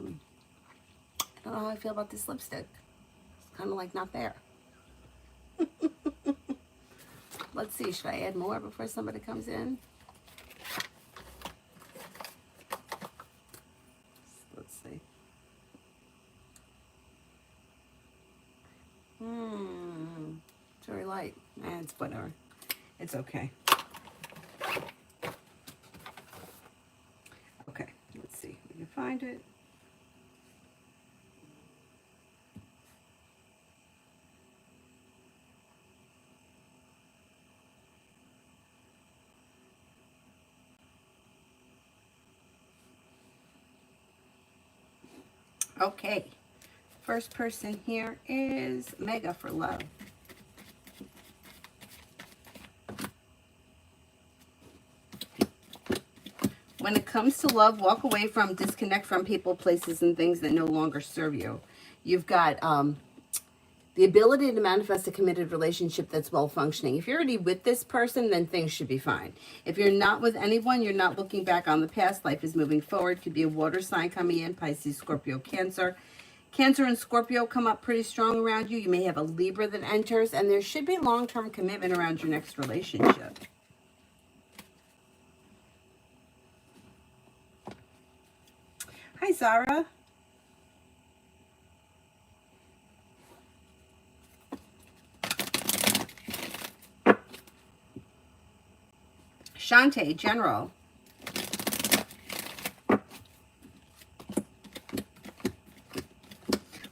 I don't know how I feel about this lipstick. It's kind of like not there. Let's see, should I add more before somebody comes in? Let's see. It's very light. It's whatever. It's okay. Okay, let's see. We can find it. Okay. First person here is Mega for Love. When it comes to love, walk away from, disconnect from people, places, and things that no longer serve you. You've got the ability to manifest a committed relationship that's well functioning. If you're already with this person, then things should be fine. If you're not with anyone, you're not looking back on the past. Life is moving forward. Could be a water sign coming in, Pisces, Scorpio, Cancer. Cancer and Scorpio come up pretty strong around you. You may have a Libra that enters, and there should be long-term commitment around your next relationship. Hi, Zara. Shante, General.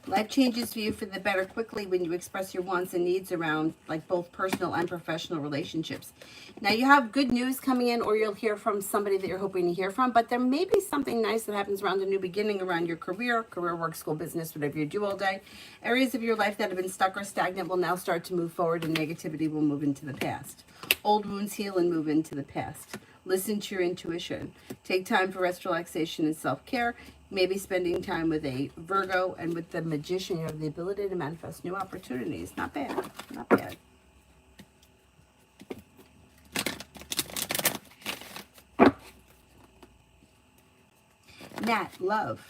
Life changes for you for the better quickly when you express your wants and needs around like both personal and professional relationships. Now you have good news coming in, or you'll hear from somebody that you're hoping to hear from, but there may be something nice that happens around a new beginning around your career, work, school, business, whatever you do all day. Areas of your life that have been stuck or stagnant will now start to move forward, and negativity will move into the past. Old wounds heal and move into the past. Listen to your intuition. Take time for rest, relaxation, and self-care. Maybe spending time with a Virgo, and with the Magician, you have the ability to manifest new opportunities. Not bad. Not bad. Nat, love.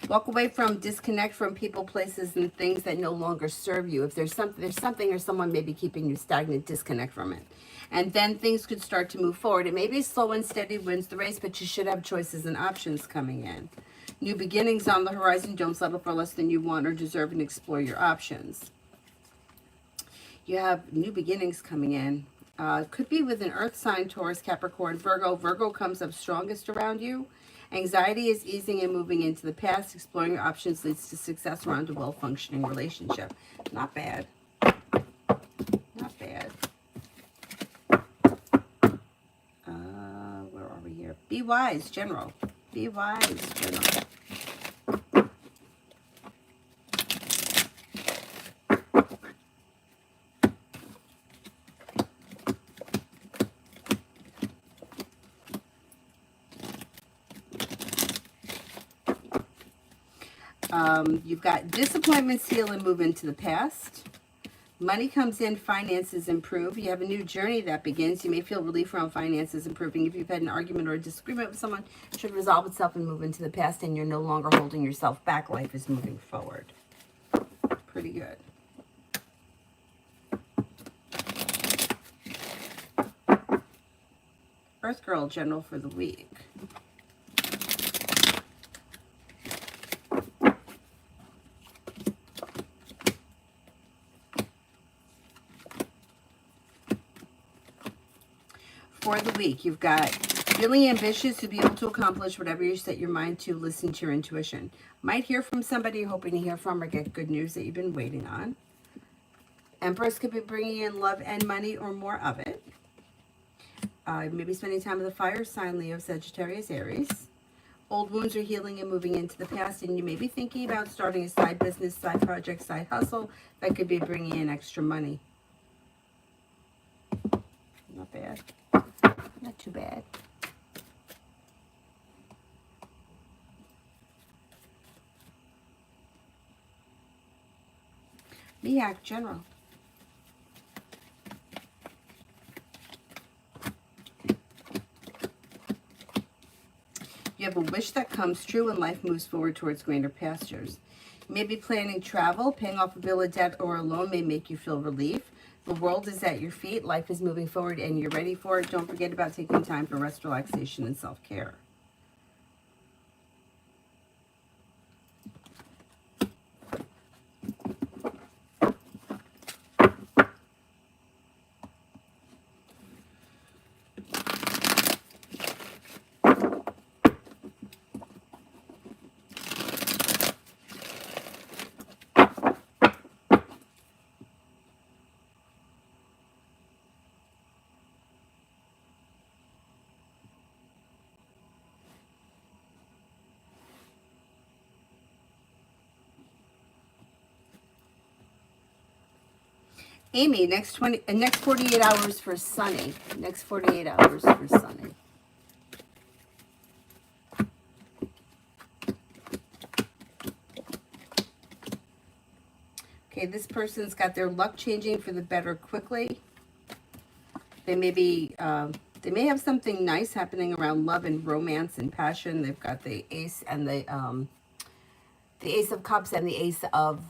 Walk away from, disconnect from people, places, and things that no longer serve you. If there's something or someone maybe keeping you stagnant, disconnect from it. And then things could start to move forward. It may be slow and steady wins the race, but you should have choices and options coming in. New beginnings on the horizon. Don't settle for less than you want or deserve, and explore your options. You have new beginnings coming in. Could be with an earth sign, Taurus, Capricorn, Virgo. Virgo comes up strongest around you. Anxiety is easing and moving into the past. Exploring your options leads to success around a well-functioning relationship. Not bad. Not bad. Where are we here? Be wise, General. Be wise, General. You've got disappointments heal and move into the past. Money comes in, finances improve. You have a new journey that begins. You may feel relief around finances improving. If you've had an argument or a disagreement with someone, it should resolve itself and move into the past, and you're no longer holding yourself back. Life is moving forward. Pretty good. Earth Girl, General for the week. For the week, you've got feeling ambitious to be able to accomplish whatever you set your mind to. Listen to your intuition. Might hear from somebody you're hoping to hear from, or get good news that you've been waiting on. Empress could be bringing in love and money, or more of it. Maybe spending time with a fire sign, Leo, Sagittarius, Aries. Old wounds are healing and moving into the past, and you may be thinking about starting a side business, side project, side hustle that could be bringing in extra money. Not bad. Not too bad. Miak, general. You have a wish that comes true and life moves forward towards greener pastures. You may be planning travel, paying off a bill of debt or a loan may make you feel relief. The world is at your feet, life is moving forward and you're ready for it. Don't forget about taking time for rest, relaxation, and self-care. Amy, next 48 hours for sunny. Next 48 hours for sunny. Okay, this person's got their luck changing for the better quickly. They may have something nice happening around love and romance and passion. They've got the ace and the Ace of Cups and the Ace of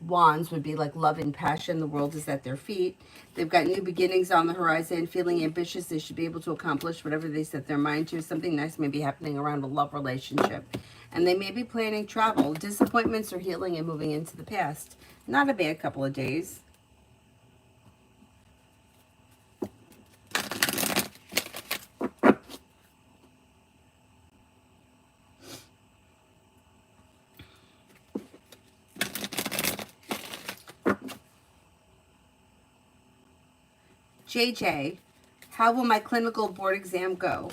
Wands would be like love and passion. The world is at their feet. They've got new beginnings on the horizon, feeling ambitious. They should be able to accomplish whatever they set their mind to. Something nice may be happening around a love relationship. And they may be planning travel. Disappointments are healing and moving into the past. Not a bad couple of days. JJ, how will my clinical board exam go?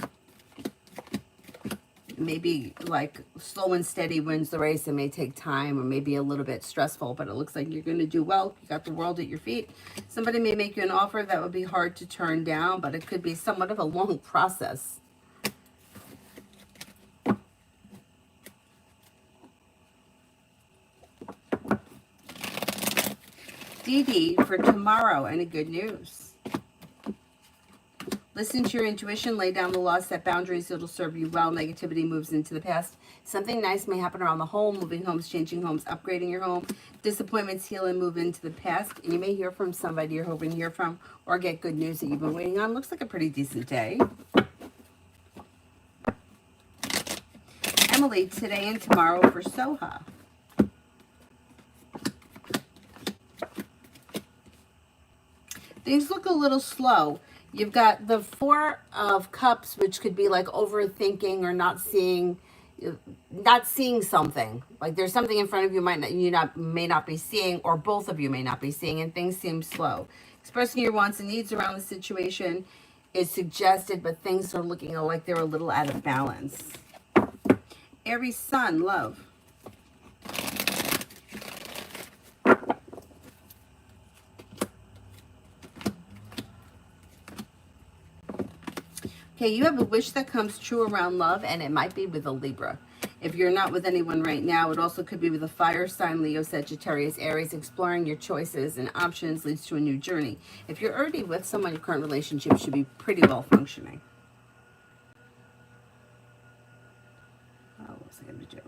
Maybe like slow and steady wins the race. It may take time or maybe a little bit stressful, but it looks like you're going to do well. You got the world at your feet. Somebody may make you an offer that would be hard to turn down, but it could be somewhat of a long process. Dee Dee for tomorrow, any good news? Listen to your intuition, lay down the law, set boundaries, it'll serve you well. Negativity moves into the past. Something nice may happen around the home, moving homes, changing homes, upgrading your home. Disappointments heal and move into the past. And you may hear from somebody you're hoping to hear from or get good news that you've been waiting on. Looks like a pretty decent day. Emily, today and tomorrow for Soha. Things look a little slow. You've got the Four of Cups, which could be like overthinking or not seeing something. Like there's something in front of you may not be seeing, or both of you may not be seeing, and things seem slow. Expressing your wants and needs around the situation is suggested, but things are looking like they're a little out of balance. Aries Sun, love. Okay, you have a wish that comes true around love, and it might be with a Libra. If you're not with anyone right now, it also could be with a fire sign, Leo, Sagittarius, Aries. Exploring your choices and options leads to a new journey. If you're already with someone, your current relationship should be pretty well functioning. Oh, what was I going to do?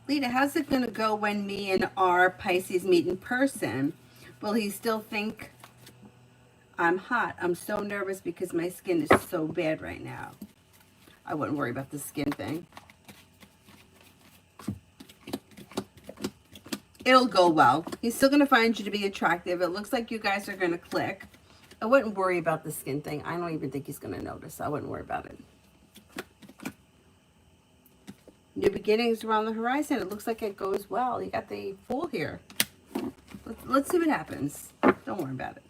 Lita, how's it going to go when me and our Pisces meet in person? Will he still think I'm hot? I'm so nervous because my skin is so bad right now. I wouldn't worry about the skin thing. It'll go well. He's still going to find you to be attractive. It looks like you guys are going to click. I wouldn't worry about the skin thing. I don't even think he's going to notice. I wouldn't worry about it. New beginnings around the horizon. It looks like it goes well. You got the Fool here. Let's see what happens. Don't worry about it.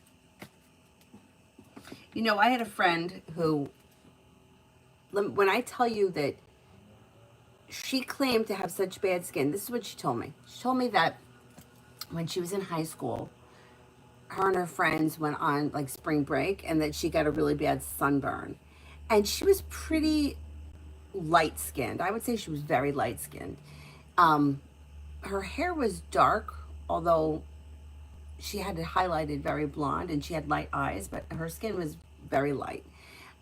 You know, I had a friend who, when I tell you that she claimed to have such bad skin, this is what she told me. She told me that when she was in high school, her and her friends went on like spring break and that she got a really bad sunburn. And she was pretty light skinned. I would say she was very light skinned. Um, Her hair was dark, although she had it highlighted very blonde and she had light eyes, but her skin was very light.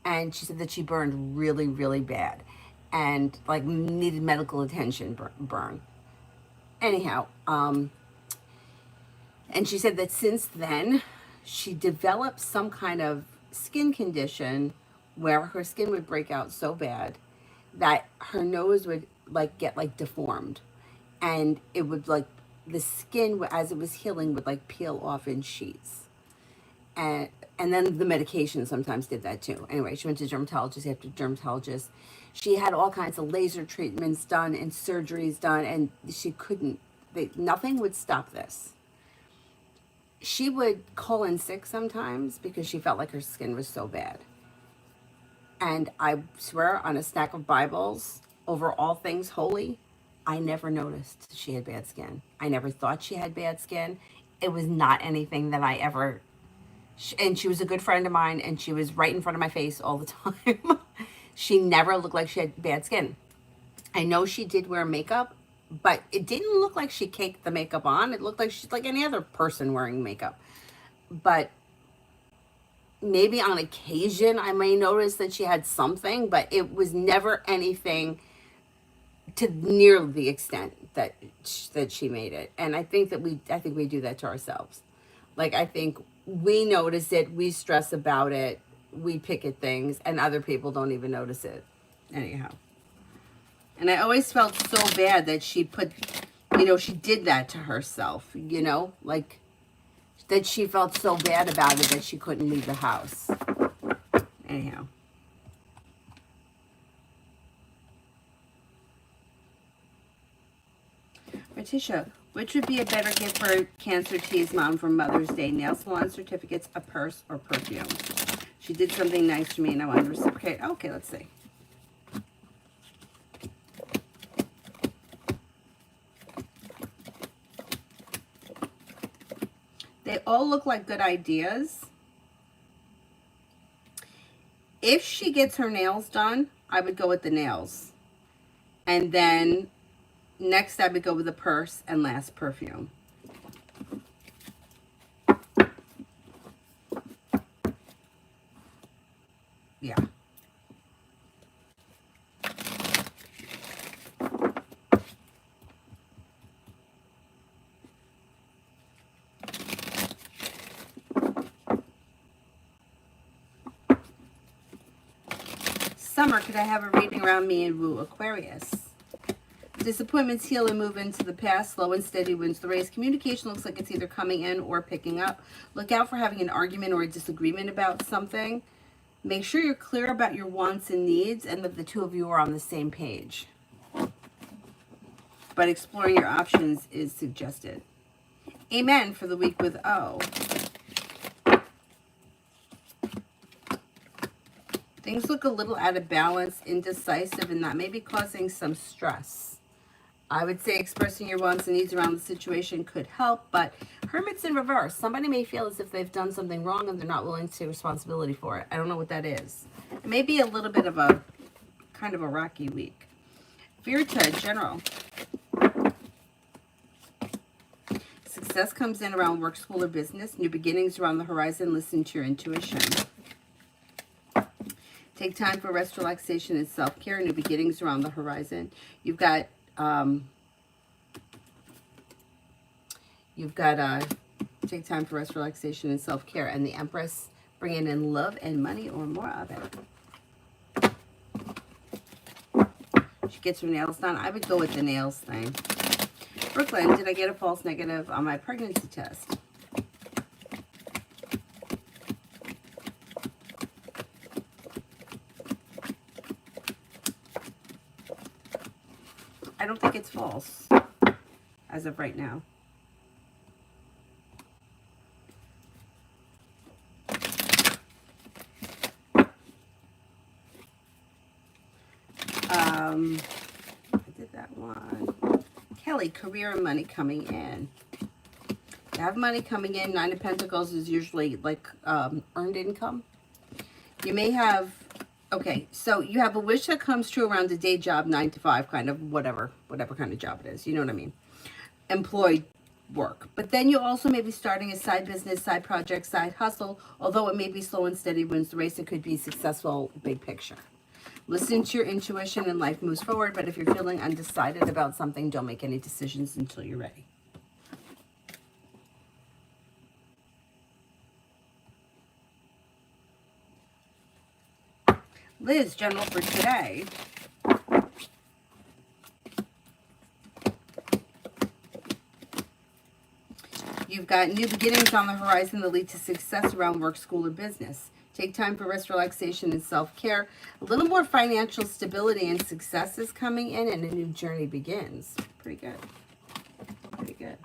And she said that she burned really, really bad and like needed medical attention burn. Anyhow, and she said that since then, she developed some kind of skin condition where her skin would break out so bad that her nose would like get like deformed, and it would like the skin as it was healing would like peel off in sheets. And then the medication sometimes did that too. Anyway, she went to dermatologist after dermatologist. She had all kinds of laser treatments done and surgeries done, and she couldn't. Nothing would stop this. She would call in sick sometimes because she felt like her skin was so bad. And I swear on a stack of Bibles, over all things holy, I never noticed she had bad skin. I never thought she had bad skin. It was not anything that I ever, and she was a good friend of mine, and she was right in front of my face all the time. She never looked like she had bad skin. I know she did wear makeup, but it didn't look like she caked the makeup on. It looked like she's like any other person wearing makeup. But maybe on occasion I may notice that she had something, but it was never anything to near the extent that she made it. And I think we do that to ourselves. Like, I think we notice it, we stress about it, we pick at things, and other people don't even notice it. Anyhow. And I always felt so bad that she put, she did that to herself, like that she felt so bad about it that she couldn't leave the house. Anyhow. Letitia, which would be a better gift for Cancer T's mom for Mother's Day? Nail salon certificates, a purse, or perfume? She did something nice to me and I wanted to reciprocate. Okay, let's see. They all look like good ideas. If she gets her nails done, I would go with the nails. And then next I would go with the purse, and last perfume. Yeah. Summer, could I have a reading around me and woo Aquarius? Disappointments heal and move into the past. Slow and steady wins the race. Communication looks like it's either coming in or picking up. Look out for having an argument or a disagreement about something. Make sure you're clear about your wants and needs and that the two of you are on the same page. But exploring your options is suggested. Amen for the week with O. Things look a little out of balance, indecisive, and that may be causing some stress. I would say expressing your wants and needs around the situation could help, but Hermit's in reverse. Somebody may feel as if they've done something wrong and they're not willing to take responsibility for it. I don't know what that is. It may be a little bit of a kind of a rocky week. Virta, general. Success comes in around work, school, or business. New beginnings around the horizon. Listen to your intuition. Take time for rest, relaxation, and self-care. New beginnings around the horizon. You've got take time for rest, relaxation, and self-care. And the Empress, bringing in love and money or more of it. She gets her nails done. I would go with the nails thing. Brooklyn, did I get a false negative on my pregnancy test? I don't think it's false as of right now. I did that one. Kelly, career and money coming in. You have money coming in. Nine of Pentacles is usually like earned income. You may have, okay, so you have a wish that comes true around a day job, 9 to 5, kind of whatever kind of job it is. You know what I mean? Employed work. But then you also may be starting a side business, side project, side hustle. Although it may be slow and steady wins the race, it could be successful, big picture. Listen to your intuition and life moves forward. But if you're feeling undecided about something, don't make any decisions until you're ready. Liz, general for today. You've got new beginnings on the horizon that lead to success around work, school, or business. Take time for rest, relaxation, and self-care. A little more financial stability and success is coming in, and a new journey begins. Pretty good. Pretty good.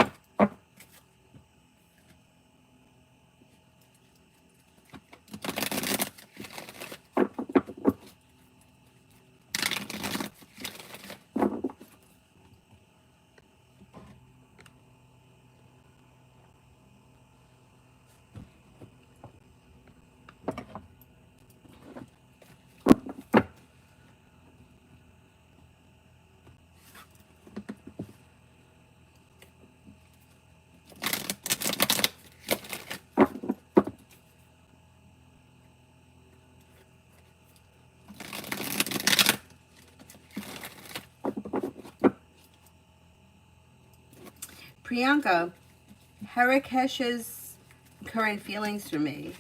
Priyanka, Harakesh's current feelings for me.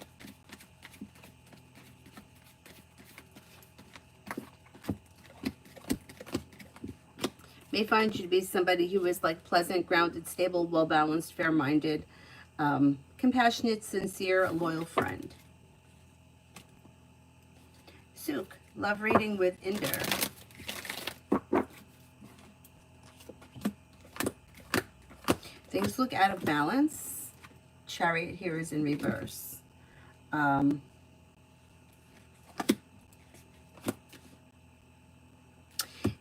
May find you to be somebody who is like pleasant, grounded, stable, well-balanced, fair-minded, compassionate, sincere, loyal friend. Suk, love reading with Inder. Things look out of balance. Chariot here is in reverse.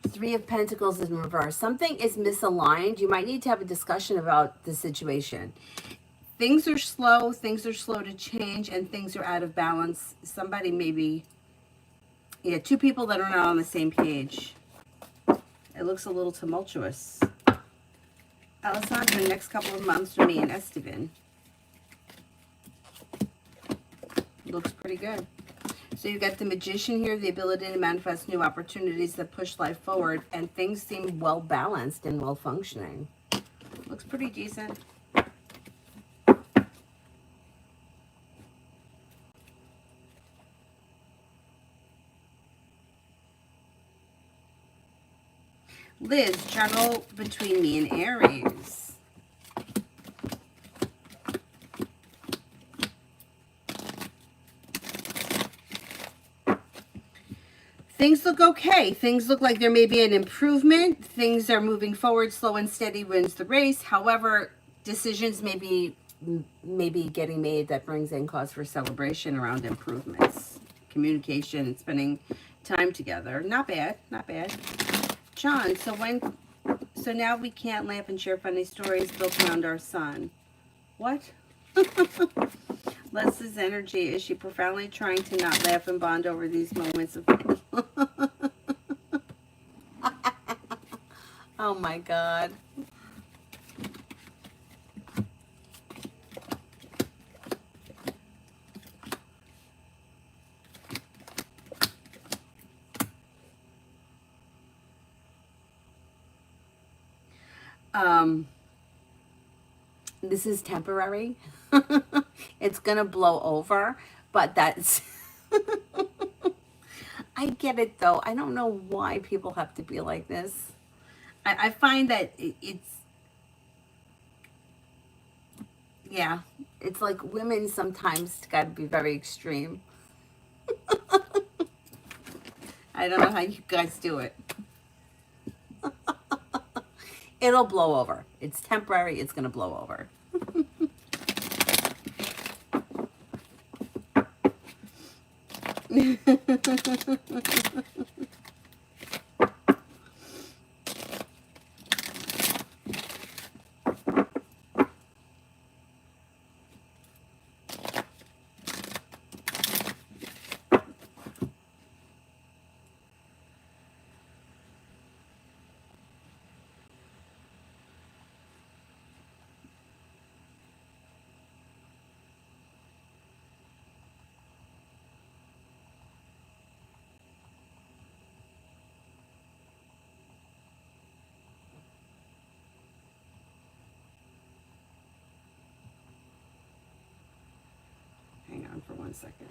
Three of Pentacles is in reverse. Something is misaligned. You might need to have a discussion about the situation. Things are slow to change, and things are out of balance. Somebody maybe, yeah, two people that are not on the same page. It looks a little tumultuous. Alessandra, next couple of months for me and Esteban. Looks pretty good. So you've got the Magician here, the ability to manifest new opportunities that push life forward, and things seem well balanced and well functioning. Looks pretty decent. Liz, general between me and Aries. Things look okay. Things look like there may be an improvement. Things are moving forward. Slow and steady wins the race. However, decisions may be getting made that brings in cause for celebration around improvements. Communication, spending time together. Not bad. Not bad. John, so now we can't laugh and share funny stories built around our son. What? Les's energy, is she profoundly trying to not laugh and bond over these moments of pain? Oh my God. This is temporary. It's gonna blow over, but that's I get it though. I don't know why people have to be like this. I find that it's, yeah, it's like women sometimes gotta be very extreme. I don't know how you guys do it. It'll blow over. It's temporary. It's going to blow over. 1 second.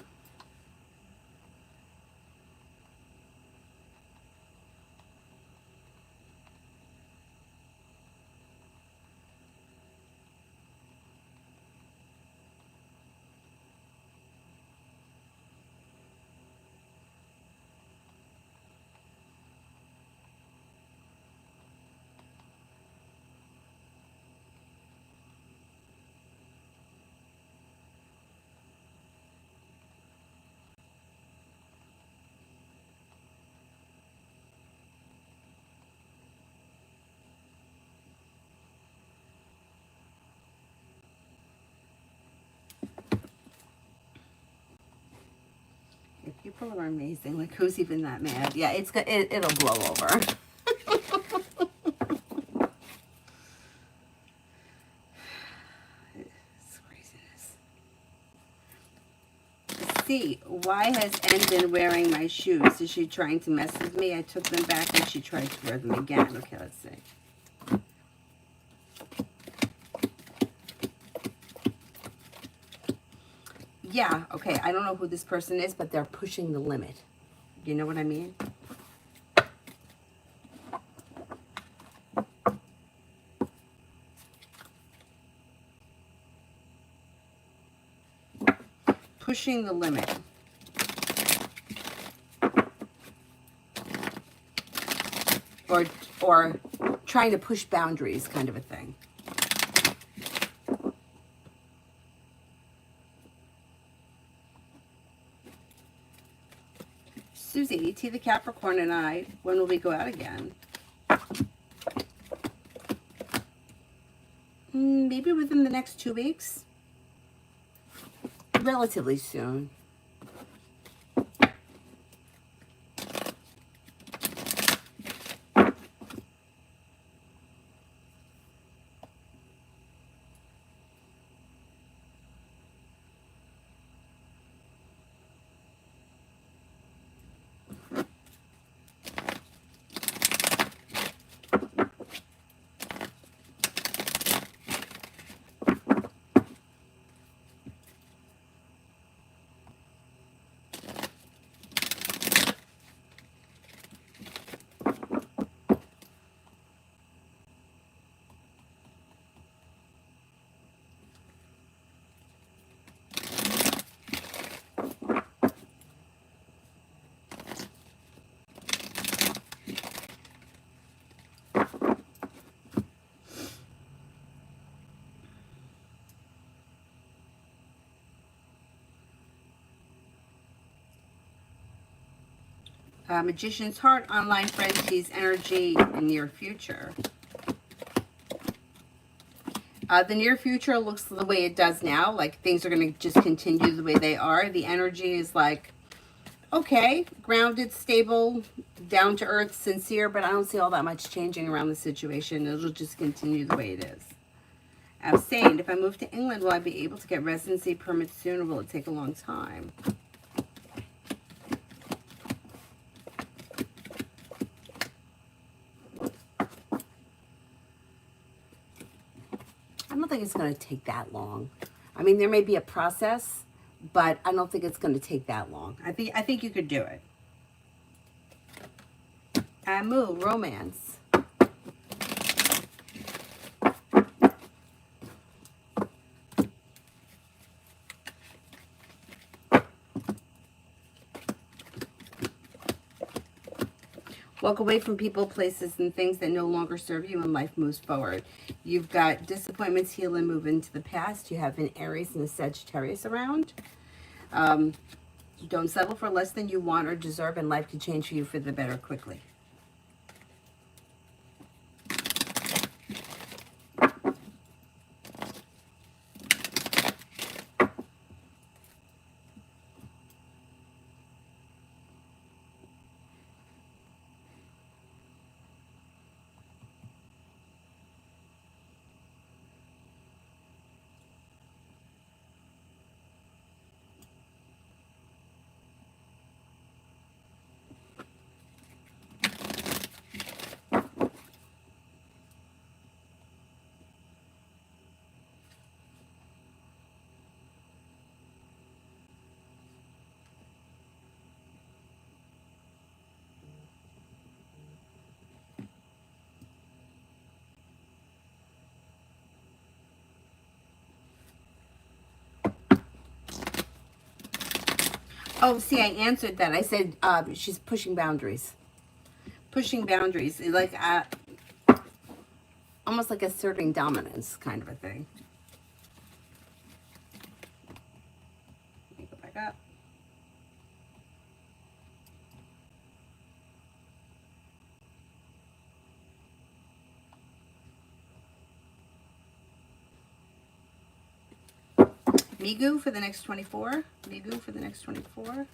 People are amazing. Like, who's even that mad? Yeah, it'll blow over. It's craziness. See, why has N been wearing my shoes? Is she trying to mess with me? I took them back and she tried to wear them again. Okay, let's see. Yeah, okay, I don't know who this person is, but they're pushing the limit. You know what I mean? Pushing the limit. Or trying to push boundaries, kind of a thing. Susie, T the Capricorn and I, when will we go out again? Maybe within the next 2 weeks. Relatively soon. Magician's Heart, online friend sees energy in near future. The near future looks the way it does now. Like, things are going to just continue the way they are. The energy is like, okay, grounded, stable, down to earth, sincere, but I don't see all that much changing around the situation. It'll just continue the way it is. Abstained. If I move to England, will I be able to get residency permits soon, or will it take a long time? I don't think it's going to take that long. I mean, there may be a process, but I don't think it's going to take that long. I think you could do it. Amu, romance. Walk away from people, places, and things that no longer serve you, and life moves forward. You've got disappointments, heal, and move into the past. You have an Aries and a Sagittarius around. Don't settle for less than you want or deserve, and life can change for you for the better quickly. Oh, see, I answered that. I said she's pushing boundaries. Pushing boundaries. Like, almost like asserting dominance kind of a thing. Let me go back up. Migu for the next 24. Migu for the next 24.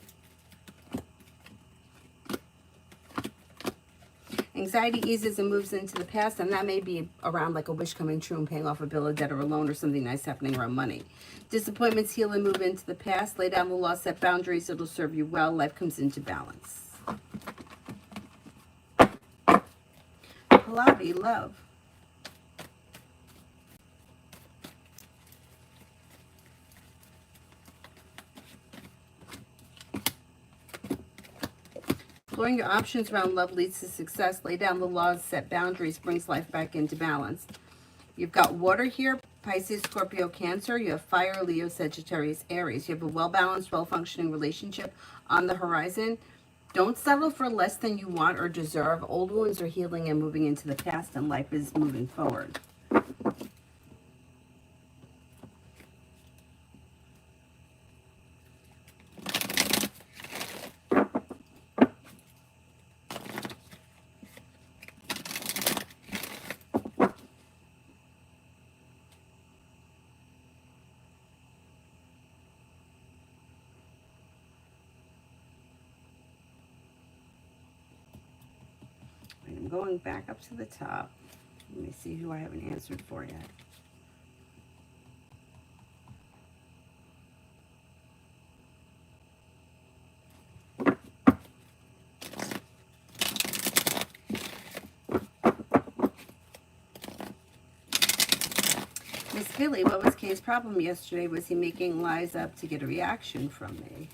Anxiety eases and moves into the past, and that may be around like a wish coming true and paying off a bill, a debt, or a loan, or something nice happening around money. Disappointments heal and move into the past. Lay down the law, set boundaries. It'll serve you well. Life comes into balance. Pallavi, love. Exploring your options around love leads to success. Lay down the laws, set boundaries, brings life back into balance. You've got water here, Pisces, Scorpio, Cancer. You have fire, Leo, Sagittarius, Aries. You have a well-balanced, well-functioning relationship on the horizon. Don't settle for less than you want or deserve. Old wounds are healing and moving into the past, and life is moving forward. I'm going back up to the top. Let me see who I haven't answered for yet. Miss Billy, what was Kay's problem yesterday? Was he making lies up to get a reaction from me?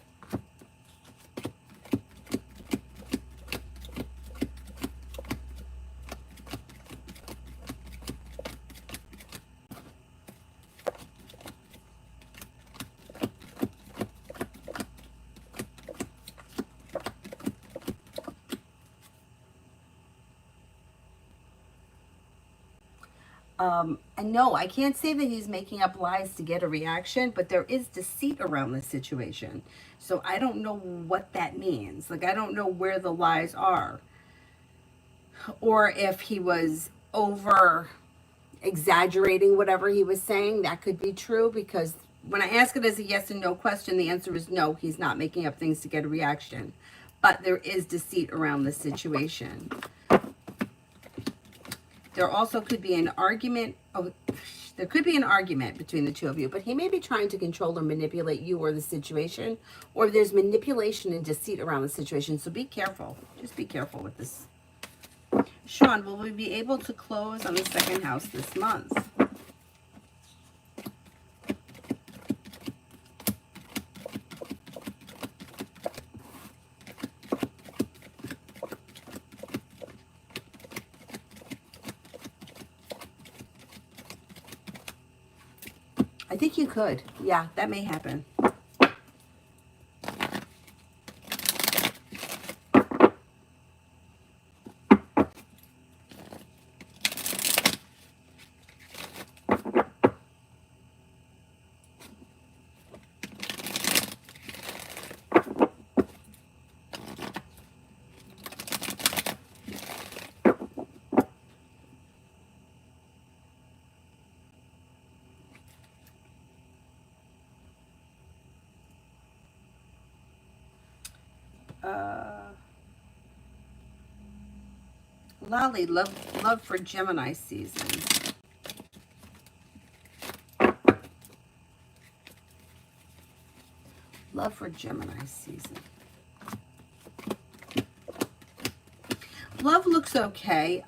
And no, I can't say that he's making up lies to get a reaction, but there is deceit around the situation. So I don't know what that means. Like, I don't know where the lies are. Or if he was over exaggerating whatever he was saying, that could be true, because when I ask it as a yes and no question, the answer is no, he's not making up things to get a reaction. But there is deceit around the situation. There also could be an argument. There could be an argument between the two of you, but he may be trying to control or manipulate you or the situation, or there's manipulation and deceit around the situation. So be careful. Just be careful with this. Sean, will we be able to close on the second house this month? I think you could. Yeah, that may happen. Lolly, love for Gemini season. Love for Gemini season. Love looks okay.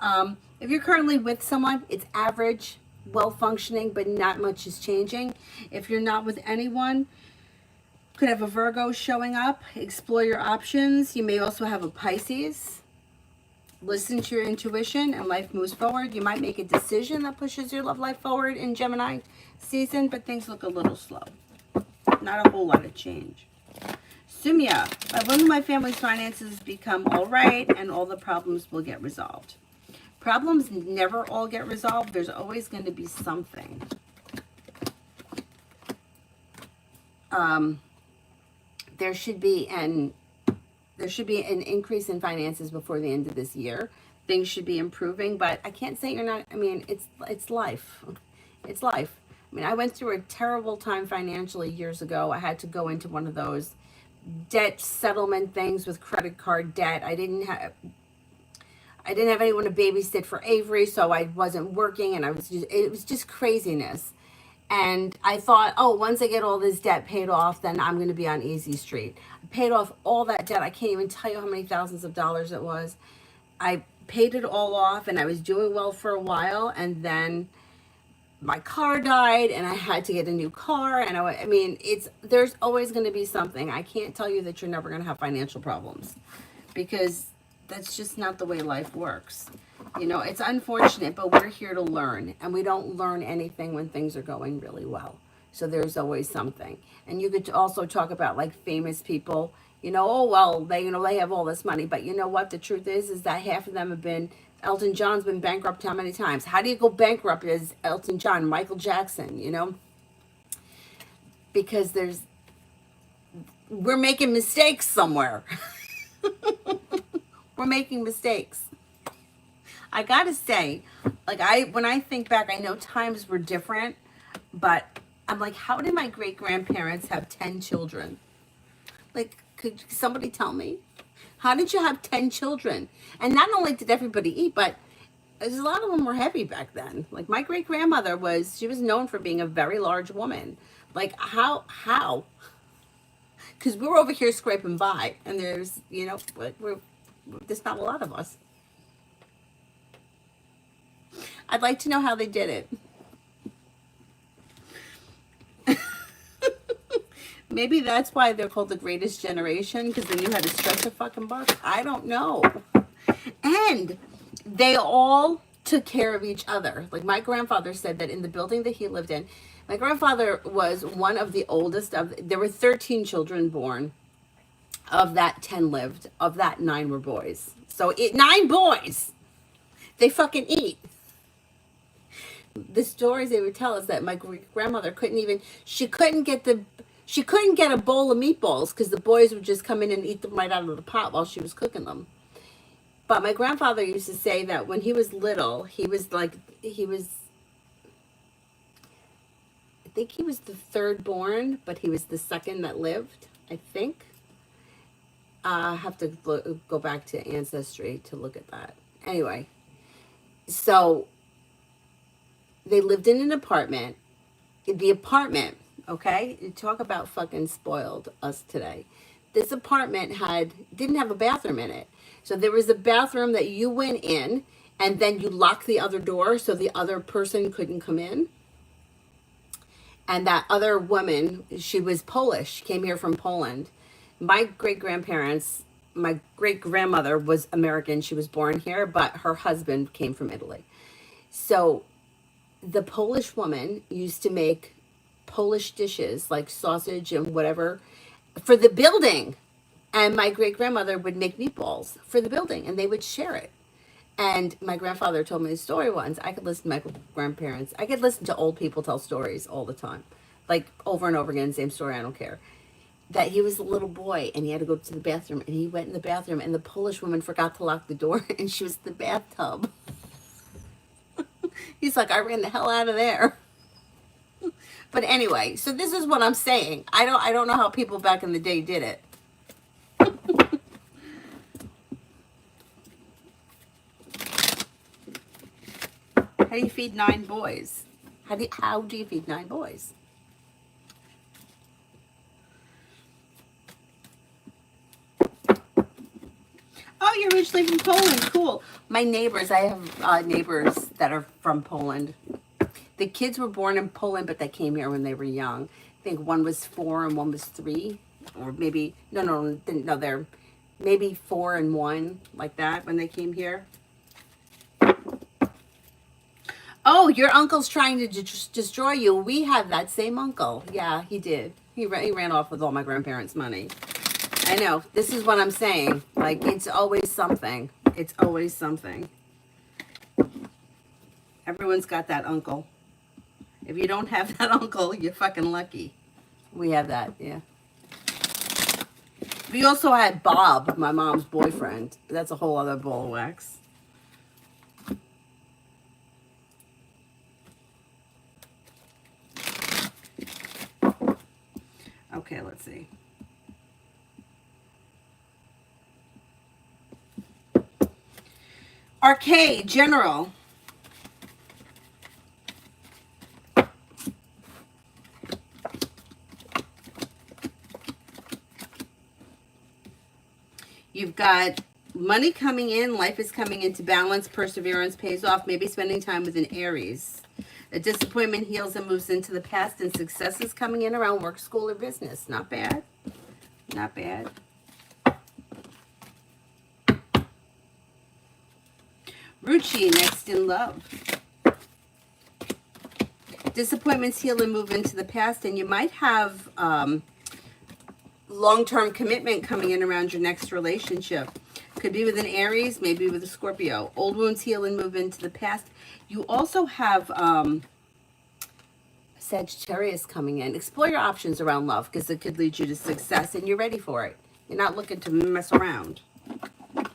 If you're currently with someone, it's average, well-functioning, but not much is changing. If you're not with anyone, could have a Virgo showing up. Explore your options. You may also have a Pisces. Listen to your intuition and life moves forward. You might make a decision that pushes your love life forward in Gemini season, but things look a little slow. Not a whole lot of change. Sumia, when will my family's finances become all right and all the problems will get resolved? Problems never all get resolved. There's always going to be something. There should be an increase in finances before the end of this year. Things should be improving, but I can't say you're not. I mean, it's life. It's life. I mean, I went through a terrible time financially years ago. I had to go into one of those debt settlement things with credit card debt. I didn't have anyone to babysit for Avery, so I wasn't working, and it was just craziness. And I thought, oh, once I get all this debt paid off, then I'm going to be on easy street. I paid off all that debt. I can't even tell you how many thousands of dollars it was. I paid it all off, and I was doing well for a while, and then my car died, and I had to get a new car. And I mean, there's always going to be something. I can't tell you that you're never going to have financial problems, because that's just not the way life works. You know, it's unfortunate, but we're here to learn, and we don't learn anything when things are going really well. So there's always something. And you could also talk about like famous people, you know, oh, well, they have all this money, but you know what? The truth is that half of them have been, Elton John's been bankrupt how many times? How do you go bankrupt as Elton John, Michael Jackson, you know? Because we're making mistakes somewhere. We're making mistakes. I gotta say, like, when I think back, I know times were different, but I'm like, how did my great-grandparents have 10 children? Like, could somebody tell me? How did you have 10 children? And not only did everybody eat, but a lot of them were heavy back then. Like, my great-grandmother she was known for being a very large woman. Like, how? Because we're over here scraping by, and there's, you know, there's not a lot of us. I'd like to know how they did it. Maybe that's why they're called the greatest generation, because they knew how to stretch a fucking buck. I don't know. And they all took care of each other. Like, my grandfather said that in the building that he lived in, my grandfather was one of the oldest there were 13 children born. Of that, 10 lived. Of that, 9 were boys. So 9 boys. They fucking eat. The stories they would tell us that my grandmother couldn't get a bowl of meatballs because the boys would just come in and eat them right out of the pot while she was cooking them. But my grandfather used to say that when he was little, I think he was the third born, but he was the second that lived, I think. I have to go back to Ancestry to look at that. Anyway, so they lived in an apartment. The apartment, okay? Talk about fucking spoiled us today. This apartment didn't have a bathroom in it. So there was a bathroom that you went in, and then you locked the other door so the other person couldn't come in. And that other woman, she was Polish. She came here from Poland. My great-grandmother was American. She was born here, but her husband came from Italy. So the Polish woman used to make Polish dishes like sausage and whatever for the building. And my great-grandmother would make meatballs for the building, and they would share it. And my grandfather told me a story once. I could listen to my grandparents. I could listen to old people tell stories all the time. Like, over and over again, same story, I don't care. That he was a little boy, and he had to go to the bathroom, and he went in the bathroom, and the Polish woman forgot to lock the door, and she was in the bathtub. He's like, I ran the hell out of there. But anyway, so this is what I'm saying. I don't know how people back in the day did it. How do you feed 9 boys? How do you feed 9 boys? Oh, you're originally from Poland. Cool. My neighbors, I have neighbors that are from Poland. The kids were born in Poland, but they came here when they were young. I think one was 4 and one was 3. Or maybe, no, they're maybe 4 and 1, like that, when they came here. Oh, your uncle's trying to destroy you. We have that same uncle. Yeah, he did. He ran off with all my grandparents' money. I know. This is what I'm saying. Like, it's always something. It's always something. Everyone's got that uncle. If you don't have that uncle, you're fucking lucky. We have that, yeah. We also had Bob, my mom's boyfriend. That's a whole other ball of wax. Okay, let's see. Arcade, General. You've got money coming in, life is coming into balance, perseverance pays off, maybe spending time with an Aries. A disappointment heals and moves into the past, and success is coming in around work, school, or business. Not bad. Not bad. Ruchi, next in love. Disappointments heal and move into the past, and you might have long-term commitment coming in around your next relationship. Could be with an Aries, maybe with a Scorpio. Old wounds heal and move into the past. You also have Sagittarius coming in. Explore your options around love because it could lead you to success, and you're ready for it. You're not looking to mess around.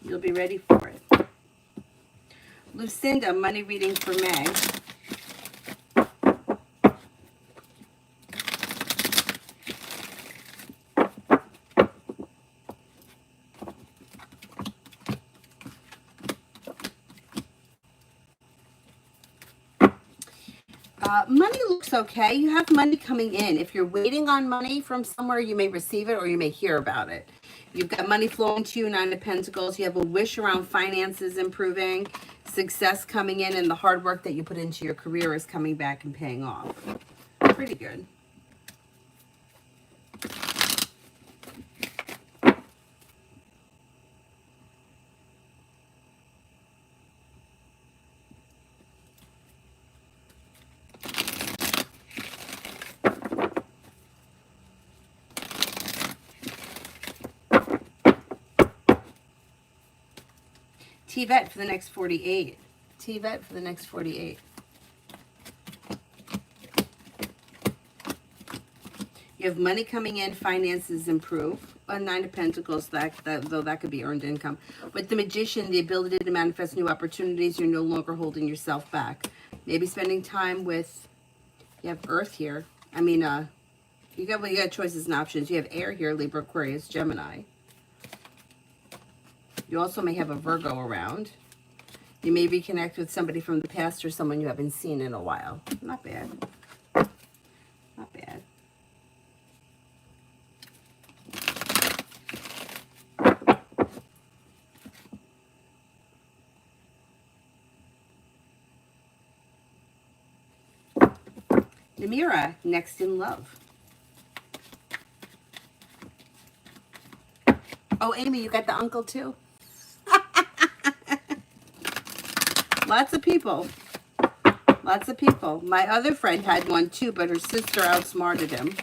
You'll be ready for it. Lucinda, money reading for May. Money looks okay. You have money coming in. If you're waiting on money from somewhere, you may receive it or you may hear about it. You've got money flowing to you, 9 of Pentacles. You have a wish around finances improving, success coming in, and the hard work that you put into your career is coming back and paying off. Pretty good. TVET for the next 48. TVET for the next 48. You have money coming in, finances improve. A 9 of Pentacles, though that could be earned income. With the Magician, the ability to manifest new opportunities, you're no longer holding yourself back. Maybe spending time with, you have Earth here. I mean, you got choices and options. You have Air here, Libra, Aquarius, Gemini. You also may have a Virgo around. You may reconnect with somebody from the past or someone you haven't seen in a while. Not bad. Not bad. Namira, next in love. Oh, Amy, you got the uncle too? Lots of people. Lots of people. My other friend had one too, but her sister outsmarted him.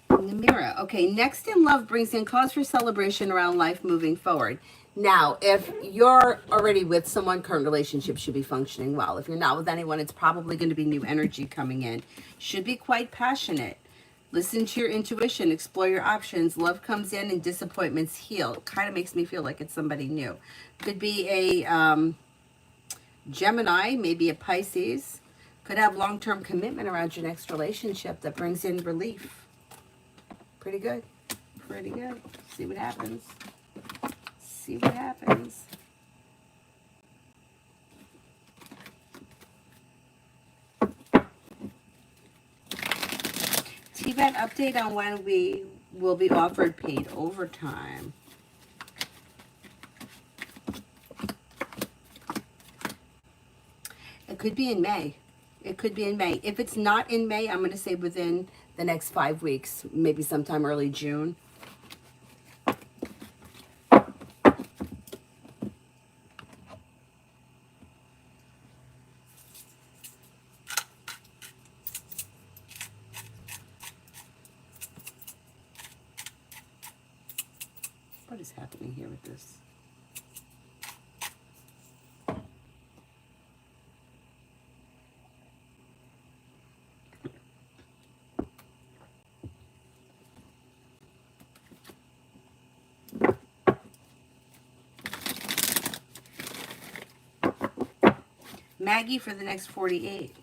Namira. Okay, next in love brings in cause for celebration around life moving forward. Now, if you're already with someone, current relationship should be functioning well. If you're not with anyone, it's probably going to be new energy coming in. Should be quite passionate. Listen to your intuition, explore your options. Love comes in and disappointments heal. Kind of makes me feel like it's somebody new. Could be a Gemini, maybe a Pisces. Could have long-term commitment around your next relationship that brings in relief. Pretty good. Pretty good. See what happens. See what happens. TVET update on when we will be offered paid overtime. It could be in May. It could be in May. If it's not in May, I'm going to say within the next 5 weeks, maybe sometime early June. is happening here with this? Maggie for the next 48.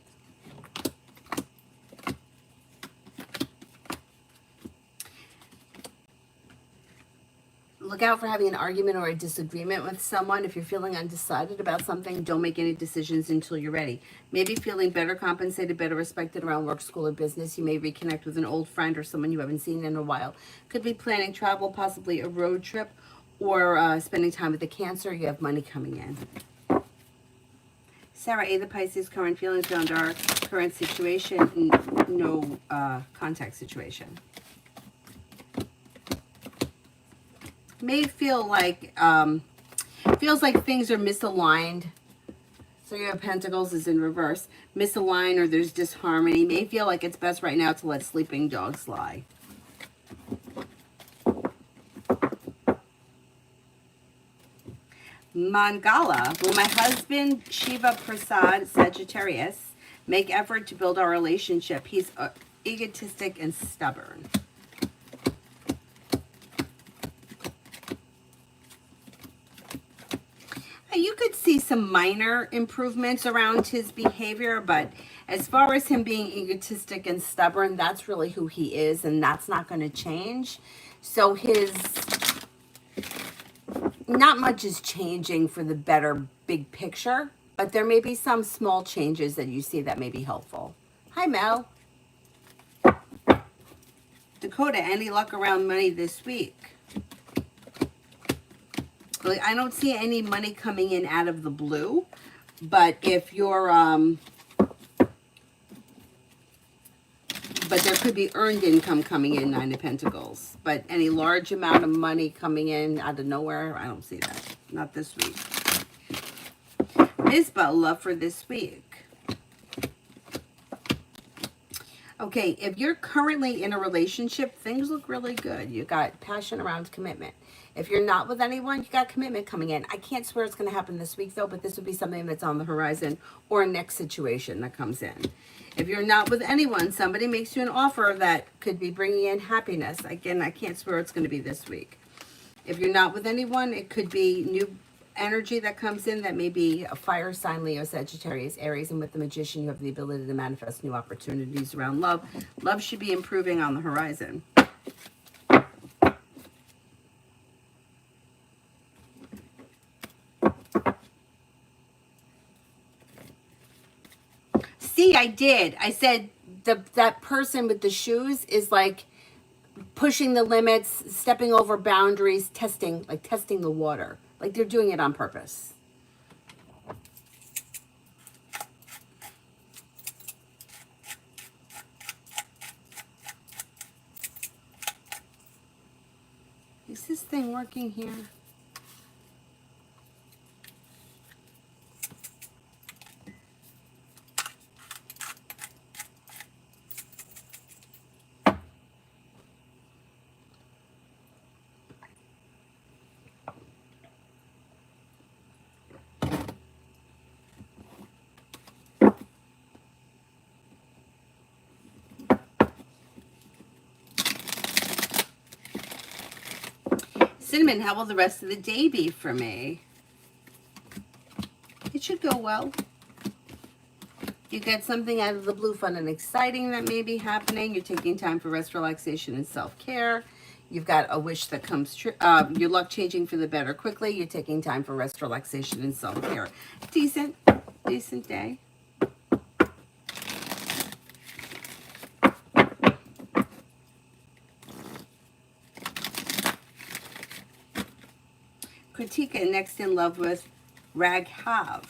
Look out for having an argument or a disagreement with someone. If you're feeling undecided about something, don't make any decisions until you're ready. Maybe feeling better compensated, better respected around work, school, or business. You may reconnect with an old friend or someone you haven't seen in a while. Could be planning travel, possibly a road trip, or spending time with the Cancer. You have money coming in. Sarah A, the Pisces, current feelings beyond our current situation, no contact situation. May feel like, feels like things are misaligned. So your Pentacles is in reverse. Misaligned, or there's disharmony. May feel like it's best right now to let sleeping dogs lie. Mangala, will my husband, Shiva Prasad, Sagittarius, make effort to build our relationship? He's egotistic and stubborn. You could see some minor improvements around his behavior, but as far as him being egotistic and stubborn, that's really who he is, and that's not going to change. So not much is changing for the better big picture, but there may be some small changes that you see that may be helpful. Hi, Mel. Dakota, any luck around money this week? Like, I don't see any money coming in out of the blue, but if you're, but there could be earned income coming in, 9 of Pentacles. But any large amount of money coming in out of nowhere, I don't see that. Not this week. Mizpah, love for this week. Okay, if you're currently in a relationship, things look really good. You got passion around commitment. If you're not with anyone, you got commitment coming in. I can't swear it's going to happen this week, though, but this would be something that's on the horizon or a next situation that comes in. If you're not with anyone, somebody makes you an offer that could be bringing in happiness. Again, I can't swear it's going to be this week. If you're not with anyone, it could be new energy that comes in that may be a fire sign, Leo, Sagittarius, Aries, and with the Magician, you have the ability to manifest new opportunities around love. Love should be improving on the horizon. See, I did. I said that person with the shoes is like pushing the limits, stepping over boundaries, testing the water. Like they're doing it on purpose. Is this thing working here? Cinnamon, how will the rest of the day be for me? It should go well. You get something out of the blue, fun and exciting that may be happening. You're taking time for rest, relaxation, and self-care. You've got a wish that comes true. Your luck changing for the better quickly. You're taking time for rest, relaxation, and self-care. Decent day. Kritika, next in love with Raghav.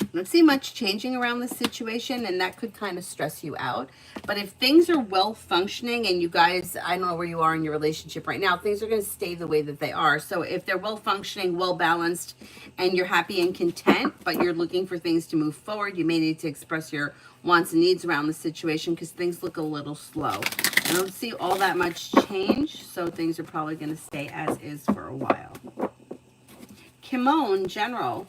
I don't see much changing around the situation, and that could kind of stress you out. But if things are well functioning and you guys, I don't know where you are in your relationship right now, things are going to stay the way that they are. So if they're well functioning, well balanced, and you're happy and content, but you're looking for things to move forward, you may need to express your wants and needs around the situation because things look a little slow. I don't see all that much change, so things are probably going to stay as is for a while. Kimon, general.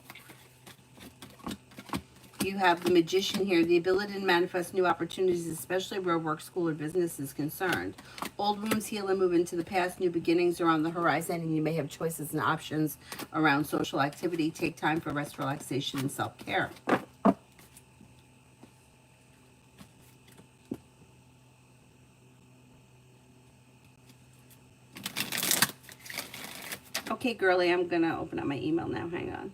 You have the Magician here, the ability to manifest new opportunities, especially where work, school, or business is concerned. Old wounds heal and move into the past. New beginnings are on the horizon, and you may have choices and options around social activity. Take time for rest, relaxation, and self-care. Okay, girly, I'm going to open up my email now. Hang on.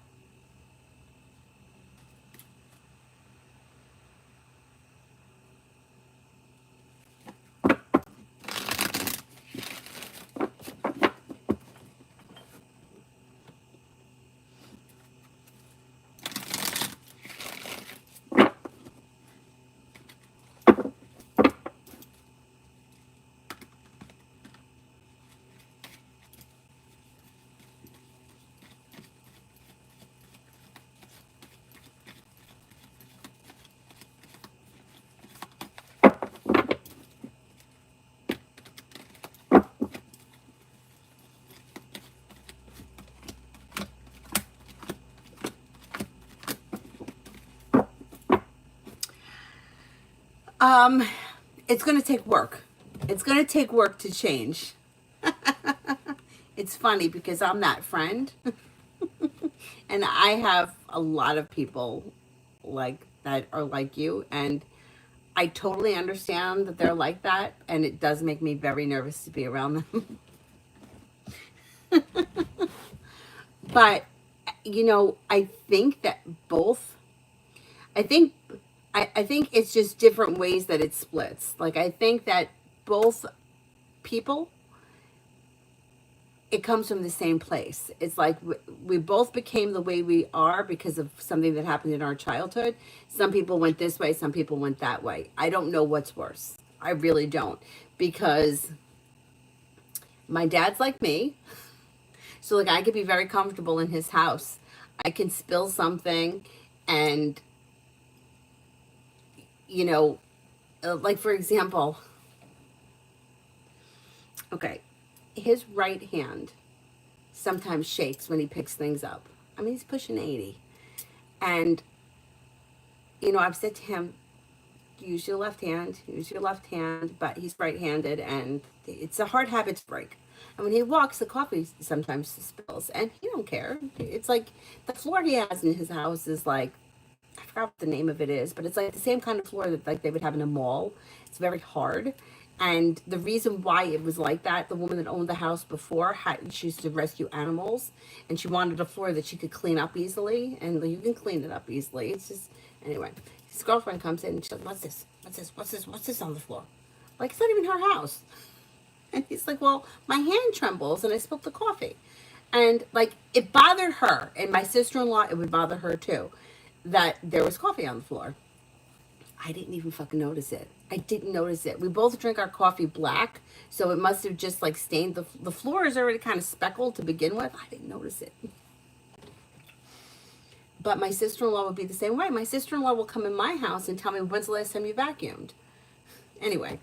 It's going to take work. It's going to take work to change. It's funny because I'm that friend. And I have a lot of people like that are like you. And I totally understand that they're like that. And it does make me very nervous to be around them. But, you know, I think that both, I think I think it's just different ways that it splits. Like, I think that both people, it comes from the same place. It's like we both became the way we are because of something that happened in our childhood. Some people went this way, some people went that way. I don't know what's worse. I really don't. Because my dad's like me. So, like, I could be very comfortable in his house. I can spill something and, you know, like, for example, okay, his right hand sometimes shakes when he picks things up. I mean, he's pushing 80. And, you know, I've said to him, use your left hand, but he's right-handed, and it's a hard habit to break. And when he walks, the coffee sometimes spills, and he don't care. It's like the floor he has in his house is like, I forgot what the name of it is, but it's like the same kind of floor that like they would have in a mall. It's very hard. And the reason why it was like that, the woman that owned the house before, she used to rescue animals, and she wanted a floor that she could clean up easily, and you can clean it up easily. It's just, anyway, his girlfriend comes in and she's like, what's this? What's this on the floor? Like, it's not even her house. And he's like, well, my hand trembles and I spilled the coffee. And like, it bothered her, and my sister-in-law, it would bother her too, that there was coffee on the floor. I didn't even fucking notice it. I didn't notice it. We both drink our coffee black, so it must have just like stained the floor is already kind of speckled to begin with. I didn't notice it. But my sister-in-law would be the same way. My sister-in-law will come in my house and tell me, when's the last time you vacuumed? Anyway.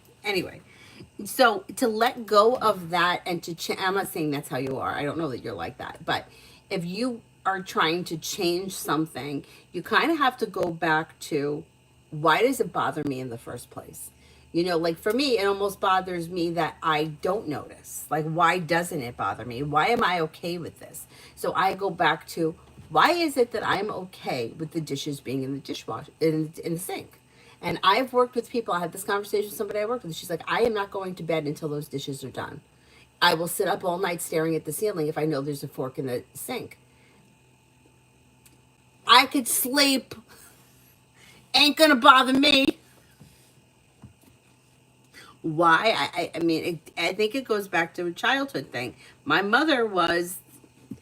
So to let go of that and to I'm not saying that's how you are. I don't know that you're like that. But if you are trying to change something, you kind of have to go back to, why does it bother me in the first place? You know, like for me, it almost bothers me that I don't notice. Like, why doesn't it bother me? Why am I okay with this? So I go back to, why is it that I'm okay with the dishes being in the dishwasher, in the sink? And I've worked with people. I had this conversation with somebody I worked with. She's like, I am not going to bed until those dishes are done. I will sit up all night staring at the ceiling if I know there's a fork in the sink. I could sleep. Ain't gonna bother me. Why? I mean, I think it goes back to a childhood thing. My mother was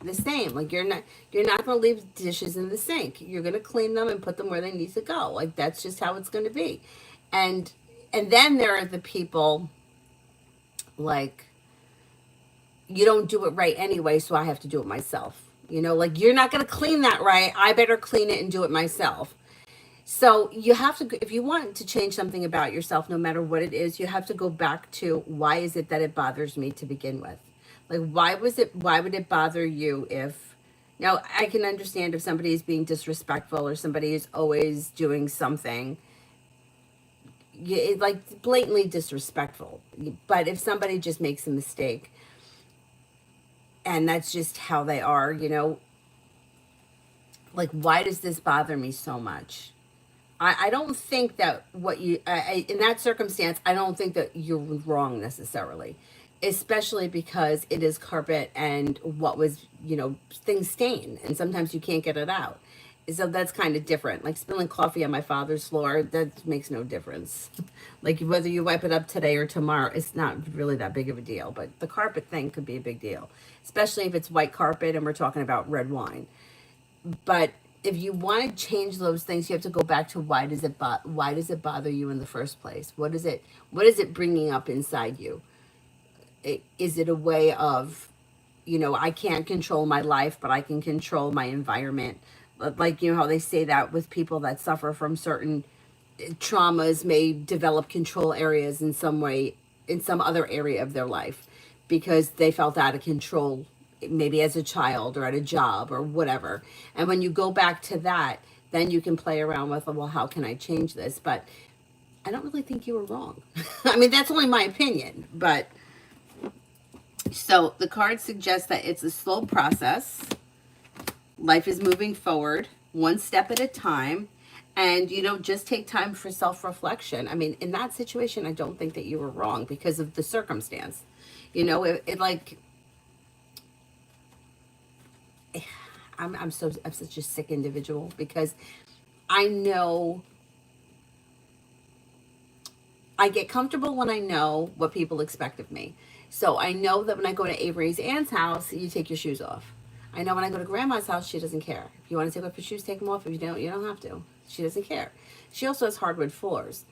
the same. Like, you're not gonna leave dishes in the sink. You're gonna clean them and put them where they need to go. Like, that's just how it's gonna be. And then there are the people like, you don't do it right anyway, so I have to do it myself. You know, like, you're not gonna clean that right. I better clean it and do it myself. So you have to, if you want to change something about yourself, no matter what it is, you have to go back to why is it that it bothers me to begin with? Like, why would it bother you if, now I can understand if somebody is being disrespectful or somebody is always doing something, like blatantly disrespectful. But if somebody just makes a mistake and that's just how they are, like, why does this bother me so much? I don't think that in that circumstance, I don't think that you're wrong necessarily, especially because it is carpet and what was, things stain and sometimes you can't get it out. So that's kind of different. Like spilling coffee on my father's floor, that makes no difference. Like whether you wipe it up today or tomorrow, it's not really that big of a deal. But the carpet thing could be a big deal, especially if it's white carpet and we're talking about red wine. But if you want to change those things, you have to go back to why does it bother you in the first place? What is it bringing up inside you? Is it a way of, I can't control my life, but I can control my environment? Like, how they say that with people that suffer from certain traumas may develop control areas in some way, in some other area of their life, because they felt out of control, maybe as a child or at a job or whatever. And when you go back to that, then you can play around with, well, how can I change this? But I don't really think you were wrong. I mean, that's only my opinion. But so the card suggests that it's a slow process. Life is moving forward one step at a time. And, just take time for self-reflection. I mean, in that situation, I don't think that you were wrong because of the circumstance. I'm such a sick individual because I know I get comfortable when I know what people expect of me. So I know that when I go to Avery's aunt's house, you take your shoes off. I know when I go to grandma's house, she doesn't care. If you want to take off your shoes, take them off. If you don't have to. She doesn't care. She also has hardwood floors,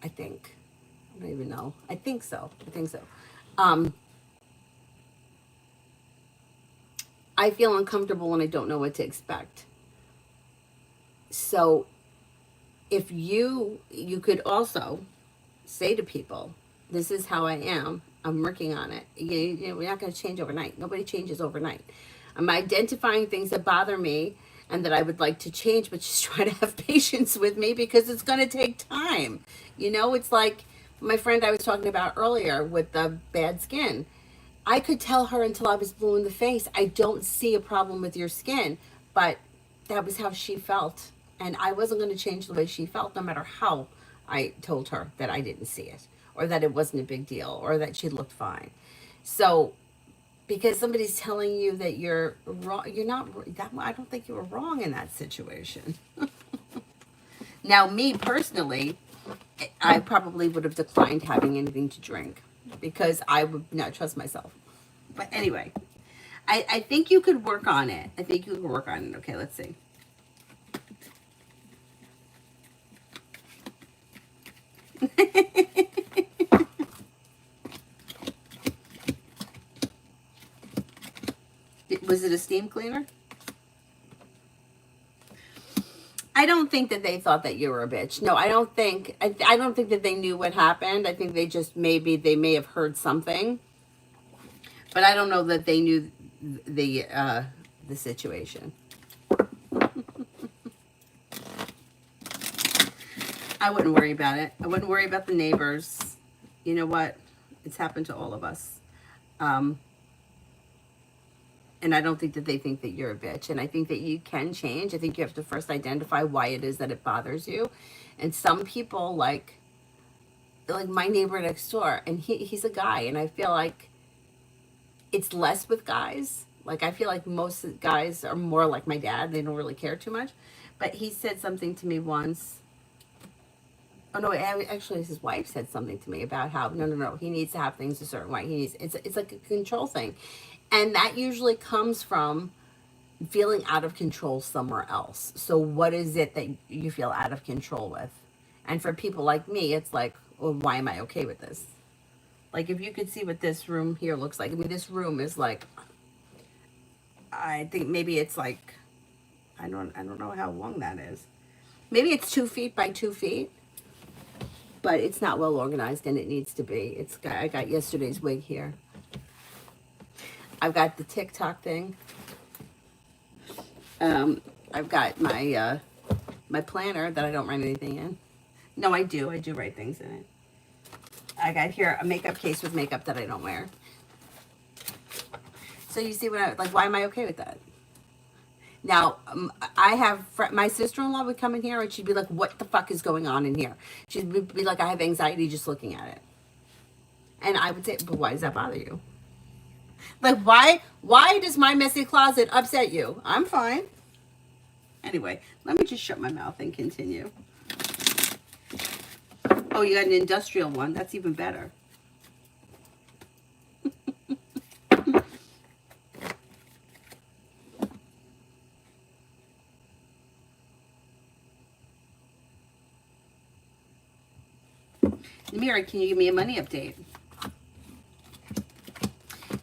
I think. I don't even know. I think so. I feel uncomfortable when I don't know what to expect. So if you could also say to people, this is how I am. I'm working on it. We're not going to change overnight. Nobody changes overnight. I'm identifying things that bother me and that I would like to change, but just try to have patience with me because it's going to take time. It's like my friend I was talking about earlier with the bad skin. I could tell her until I was blue in the face, I don't see a problem with your skin, but that was how she felt. And I wasn't going to change the way she felt, no matter how I told her that I didn't see it, or that it wasn't a big deal, or that she looked fine. So, because somebody's telling you that you're wrong, you're not, I don't think you were wrong in that situation. Now, me personally, I probably would have declined having anything to drink because I would not trust myself. But anyway, I think you could work on it. Okay, let's see. Was it a steam cleaner? I don't think that they thought that you were a bitch. No, I don't think that they knew what happened. I think they may have heard something, but I don't know that they knew the situation. I wouldn't worry about it. I wouldn't worry about the neighbors. You know what? It's happened to all of us. And I don't think that they think that you're a bitch. And I think that you can change. I think you have to first identify why it is that it bothers you. And some people, like my neighbor next door, and he's a guy, and I feel like it's less with guys. Like, I feel like most guys are more like my dad. They don't really care too much. But he said something to me once. Oh, no, actually, his wife said something to me about how, no, he needs to have things a certain way. It's like a control thing. And that usually comes from feeling out of control somewhere else. So what is it that you feel out of control with? And for people like me, it's like, well, why am I okay with this? Like, if you could see what this room here looks like. I mean, this room is like, I think maybe it's like, I don't know how long that is. Maybe it's 2 feet by 2 feet, but it's not well organized and it needs to be. I got yesterday's wig here. I've got the TikTok thing. I've got my planner that I don't write anything in. No, I do. I do write things in it. I got here a makeup case with makeup that I don't wear. So you see why am I okay with that? Now, I have, my sister-in-law would come in here and she'd be like, what the fuck is going on in here? She'd be like, I have anxiety just looking at it. And I would say, but why does that bother you? Like, why does my messy closet upset you? I'm fine. Anyway, let me just shut my mouth and continue. Oh, you got an industrial one. That's even better. Mira, can you give me a money update?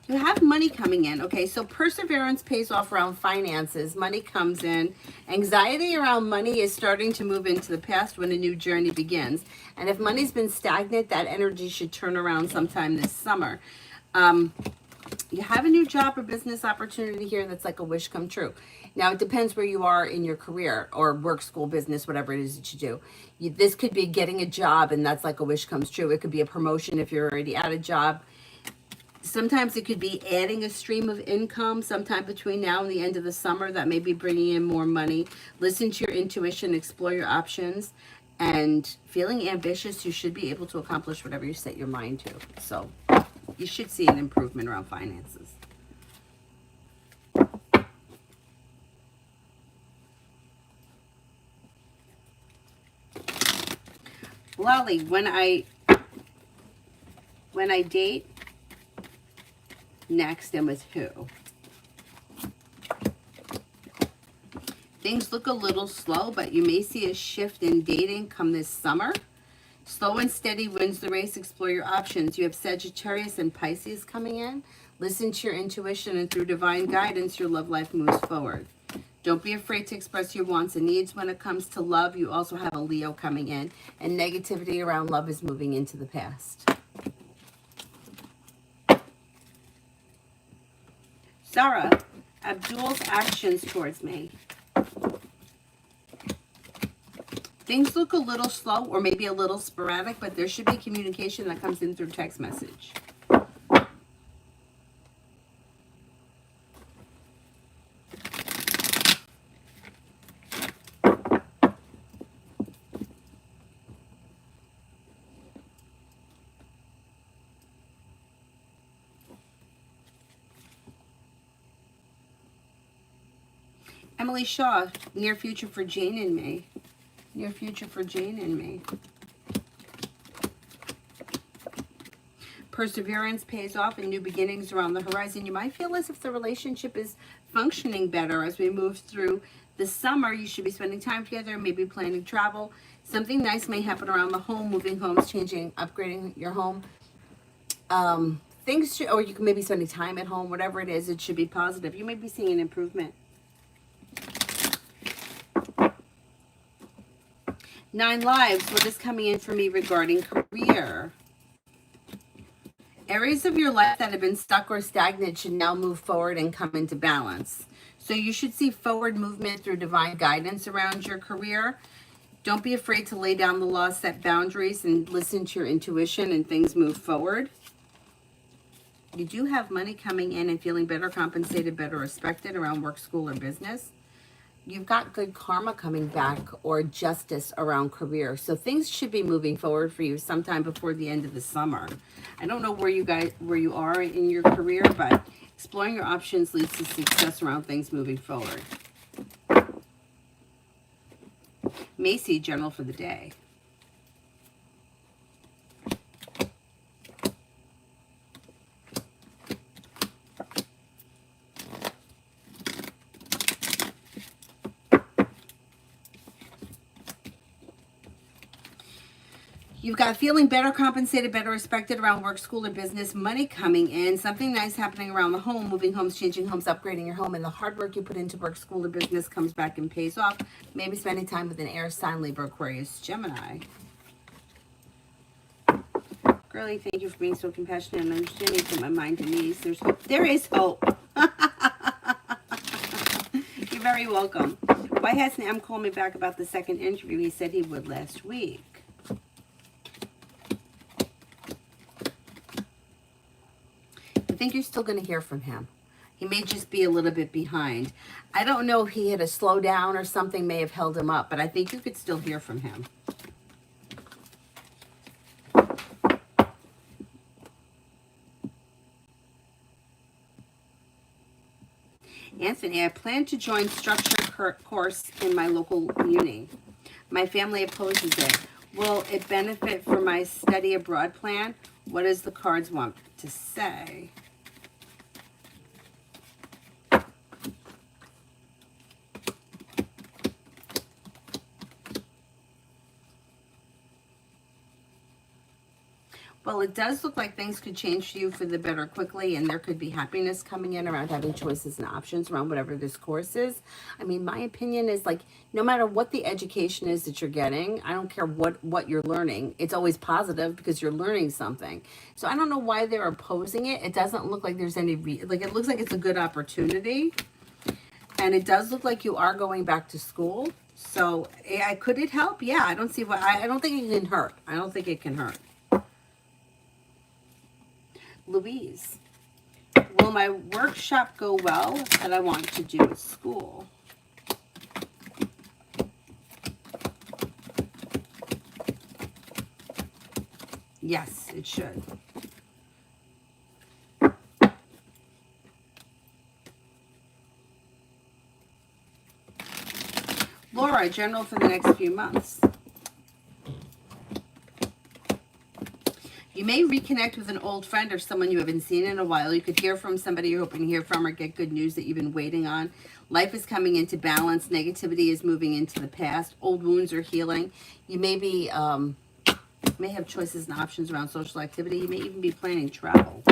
You have money coming in. Okay, so perseverance pays off around finances. Money comes in. Anxiety around money is starting to move into the past when a new journey begins. And if money's been stagnant, that energy should turn around sometime this summer. You have a new job or business opportunity here that's like a wish come true. Now, it depends where you are in your career or work, school, business, whatever it is that you do. This could be getting a job and that's like a wish comes true. It could be a promotion if you're already at a job. Sometimes it could be adding a stream of income sometime between now and the end of the summer that may be bringing in more money. Listen to your intuition, explore your options, and feeling ambitious, you should be able to accomplish whatever you set your mind to. So you should see an improvement around finances. Lolly, when I date next and with who? Things look a little slow, but you may see a shift in dating come this summer. Slow and steady wins the race. Explore your options. You have Sagittarius and Pisces coming in. Listen to your intuition, and through divine guidance, your love life moves forward. Don't be afraid to express your wants and needs when it comes to love. You also have a Leo coming in, and negativity around love is moving into the past. Sarah, Abdul's actions towards me. Things look a little slow or maybe a little sporadic, but there should be communication that comes in through text message. Emily Shaw, near future for Jane and me. Near future for Jane and me. Perseverance pays off and new beginnings are on the horizon. You might feel as if the relationship is functioning better as we move through the summer. You should be spending time together, maybe planning travel. Something nice may happen around the home, moving homes, changing, upgrading your home. Things should, or you can maybe spending time at home, whatever it is, it should be positive. You may be seeing an improvement. 9 lives, what is coming in for me regarding career? Areas of your life that have been stuck or stagnant should now move forward and come into balance. So you should see forward movement through divine guidance around your career. Don't be afraid to lay down the law, set boundaries, and listen to your intuition, and things move forward. You do have money coming in and feeling better compensated, better respected around work, school, or business. You've got good karma coming back or justice around career. So things should be moving forward for you sometime before the end of the summer. I don't know where you are in your career, but exploring your options leads to success around things moving forward. Macy, general for the day. You've got feeling better compensated, better respected around work, school, or business, money coming in, something nice happening around the home, moving homes, changing homes, upgrading your home, and the hard work you put into work, school, or business comes back and pays off. Maybe spending time with an air sign, Libra, Aquarius, Gemini. Girlie, thank you for being so compassionate and understanding. Put my mind at ease. There's hope. There is hope. You're very welcome. Why hasn't Em called me back about the second interview? He said he would last week. I think you're still going to hear from him. He may just be a little bit behind. I don't know if he had a slowdown or something may have held him up, but I think you could still hear from him. Anthony, I plan to join structure course in my local uni. My family opposes it. Will it benefit for my study abroad plan? What does the cards want to say? Well, it does look like things could change for you for the better quickly, and there could be happiness coming in around having choices and options around whatever this course is. I mean, my opinion is like, no matter what the education is that you're getting, I don't care what you're learning, it's always positive because you're learning something. So I don't know why they're opposing it. It doesn't look like there's any, it looks like it's a good opportunity. And it does look like you are going back to school. So could it help? Yeah, I don't see why. I don't think it can hurt. I don't think it can hurt. Louise, will my workshop go well that I want to do at school? Yes, it should. Laura, general for the next few months. You may reconnect with an old friend or someone you haven't seen in a while. You could hear from somebody you're hoping to hear from or get good news that you've been waiting on. Life is coming into balance. Negativity is moving into the past. Old wounds are healing. You may be, may have choices and options around social activity. You may even be planning travel.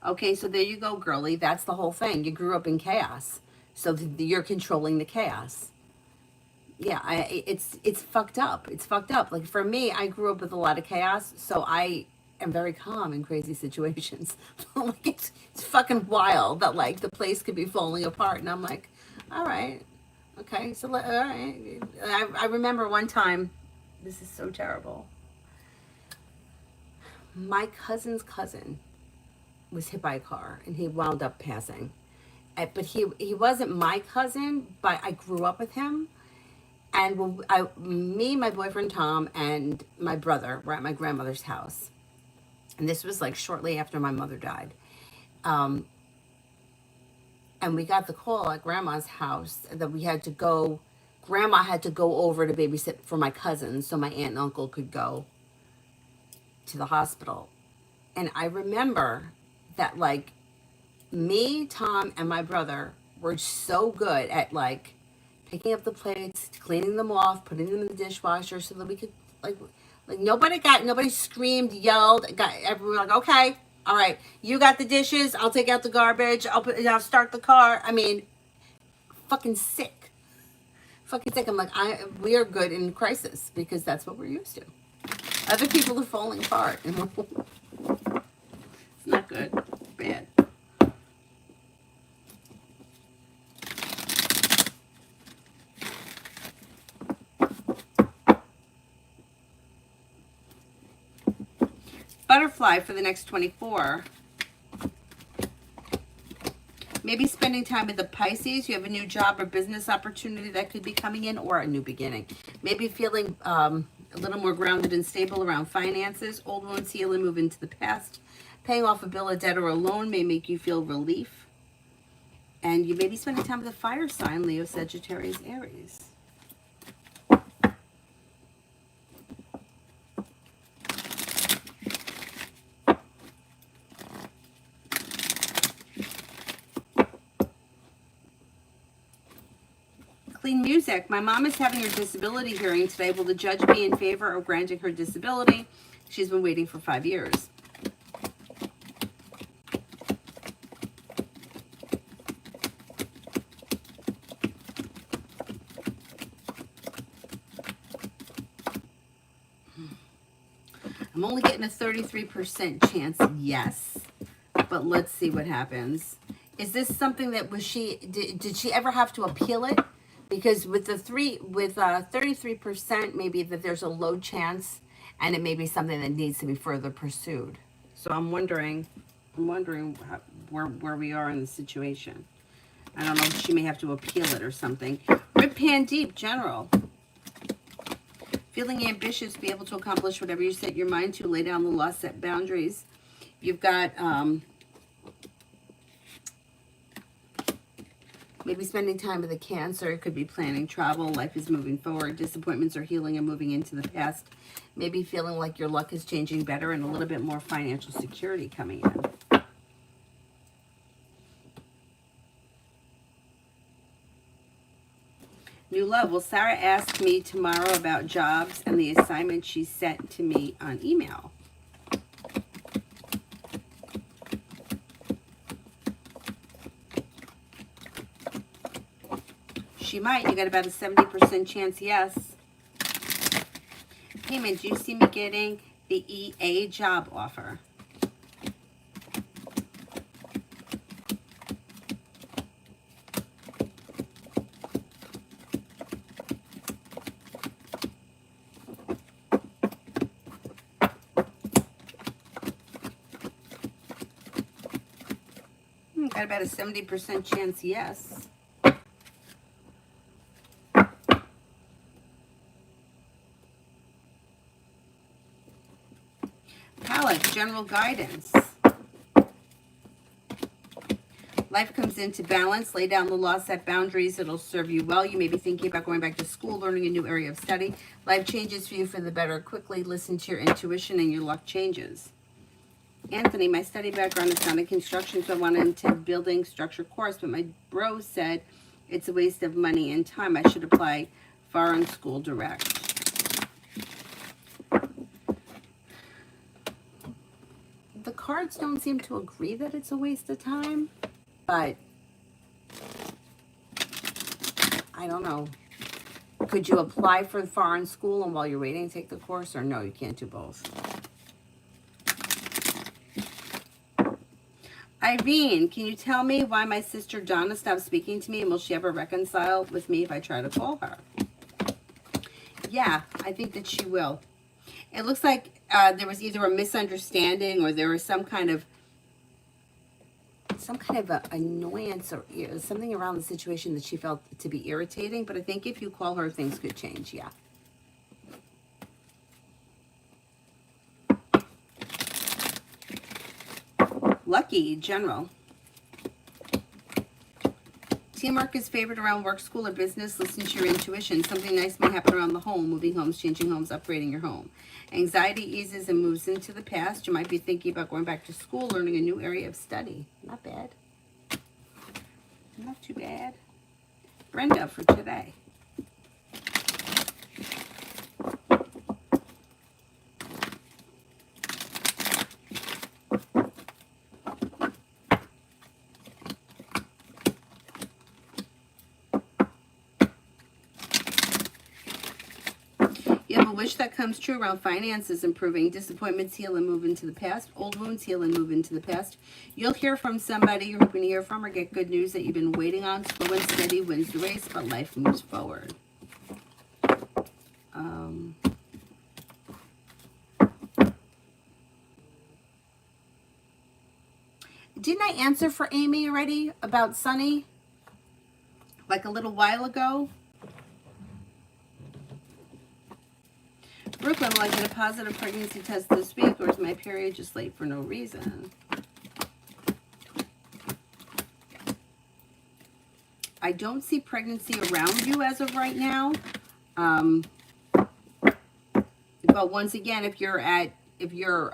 Okay, so there you go, girlie. That's the whole thing. You grew up in chaos. So you're controlling the chaos. Yeah, it's fucked up. It's fucked up. Like for me, I grew up with a lot of chaos, so I am very calm in crazy situations. Like it's fucking wild that like the place could be falling apart, and I'm like, all right, okay, so all right. I remember one time, this is so terrible. My cousin's cousin was hit by a car, and he wound up passing. But he wasn't my cousin, but I grew up with him. And me, my boyfriend Tom, and my brother were at my grandmother's house. And this was like shortly after my mother died. And we got the call at grandma's house that we had to go, grandma had to go over to babysit for my cousins so my aunt and uncle could go to the hospital. And I remember that like me, Tom, and my brother were so good at like picking up the plates, cleaning them off, putting them in the dishwasher so that we could like nobody screamed, yelled, everyone like, okay, all right, you got the dishes, I'll take out the garbage, I'll start the car. I mean, fucking sick. I'm like, we are good in crisis because that's what we're used to. Other people are falling apart. It's not good. Bad. Butterfly for the next 24. Maybe spending time with the Pisces. You have a new job or business opportunity that could be coming in, or a new beginning. Maybe feeling a little more grounded and stable around finances. Old wounds heal and move into the past. Paying off a bill, a debt, or a loan may make you feel relief. And you may be spending time with a fire sign, Leo, Sagittarius, Aries. Clean music. My mom is having her disability hearing today. Will the judge be in favor of granting her disability? She's been waiting for 5 years. I'm only getting a 33% chance yes, but let's see what happens. Is this something that did she ever have to appeal it? Because with 33%, maybe that there's a low chance, and it may be something that needs to be further pursued. So I'm wondering where we are in the situation. I don't know if she may have to appeal it or something. Rip Pan Deep, General. Feeling ambitious, be able to accomplish whatever you set your mind to, lay down the law, set boundaries. You've got maybe spending time with a Cancer. It could be planning travel. Life is moving forward. Disappointments are healing and moving into the past. Maybe feeling like your luck is changing better and a little bit more financial security coming in. New love. Will Sarah ask me tomorrow about jobs and the assignment she sent to me on email? She might. You got about a 70% chance yes. Payment. Do you see me getting the EA job offer? Got about a 70% chance yes. Palette, general guidance. Life comes into balance. Lay down the law, set boundaries. It'll serve you well. You may be thinking about going back to school, learning a new area of study. Life changes for you for the better quickly. Listen to your intuition and your luck changes. Anthony, my study background is not in construction, so I wanted into building structure course, but my bro said it's a waste of money and time. I should apply foreign school direct. The cards don't seem to agree that it's a waste of time, but I don't know. Could you apply for foreign school and while you're waiting take the course, or no, you can't do both? Irene, can you tell me why my sister Donna stopped speaking to me, and will she ever reconcile with me if I try to call her? Yeah, I think that she will. It looks like there was either a misunderstanding or there was some kind of annoyance or something around the situation that she felt to be irritating. But I think if you call her, things could change. Yeah. Lucky, general. Teamwork is favored around work, school, or business. Listen to your intuition. Something nice may happen around the home. Moving homes, changing homes, upgrading your home. Anxiety eases and moves into the past. You might be thinking about going back to school, learning a new area of study. Not bad. Not too bad. Brenda for today. You have a wish that comes true around finances improving. Disappointments heal and move into the past. Old wounds heal and move into the past. You'll hear from somebody you're hoping to hear from or get good news that you've been waiting on. Slow and steady wins the race, but life moves forward. Didn't I answer for Amy already about Sunny? Like a little while ago? Brooklyn, will I get a positive pregnancy test this week, or is my period just late for no reason? I don't see pregnancy around you as of right now. But once again, if you're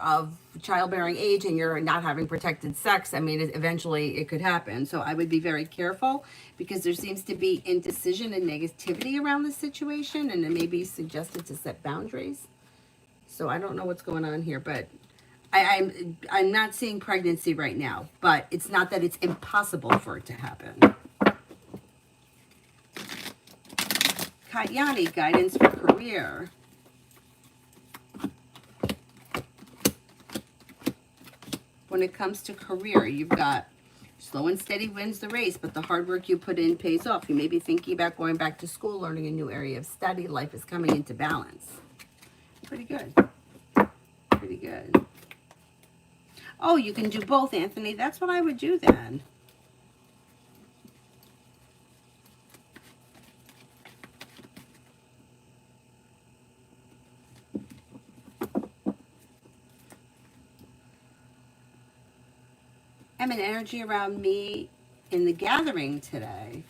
of childbearing age and you're not having protected sex, I mean, eventually it could happen. So I would be very careful because there seems to be indecision and negativity around the situation, and it may be suggested to set boundaries. So I don't know what's going on here, but I'm not seeing pregnancy right now, but it's not that it's impossible for it to happen. Katyani, guidance for career. When it comes to career, you've got slow and steady wins the race, but the hard work you put in pays off. You may be thinking about going back to school, learning a new area of study. Life is coming into balance. Pretty good. Pretty good. Oh, you can do both, Anthony. That's what I would do then. I'm an energy around me in the gathering today.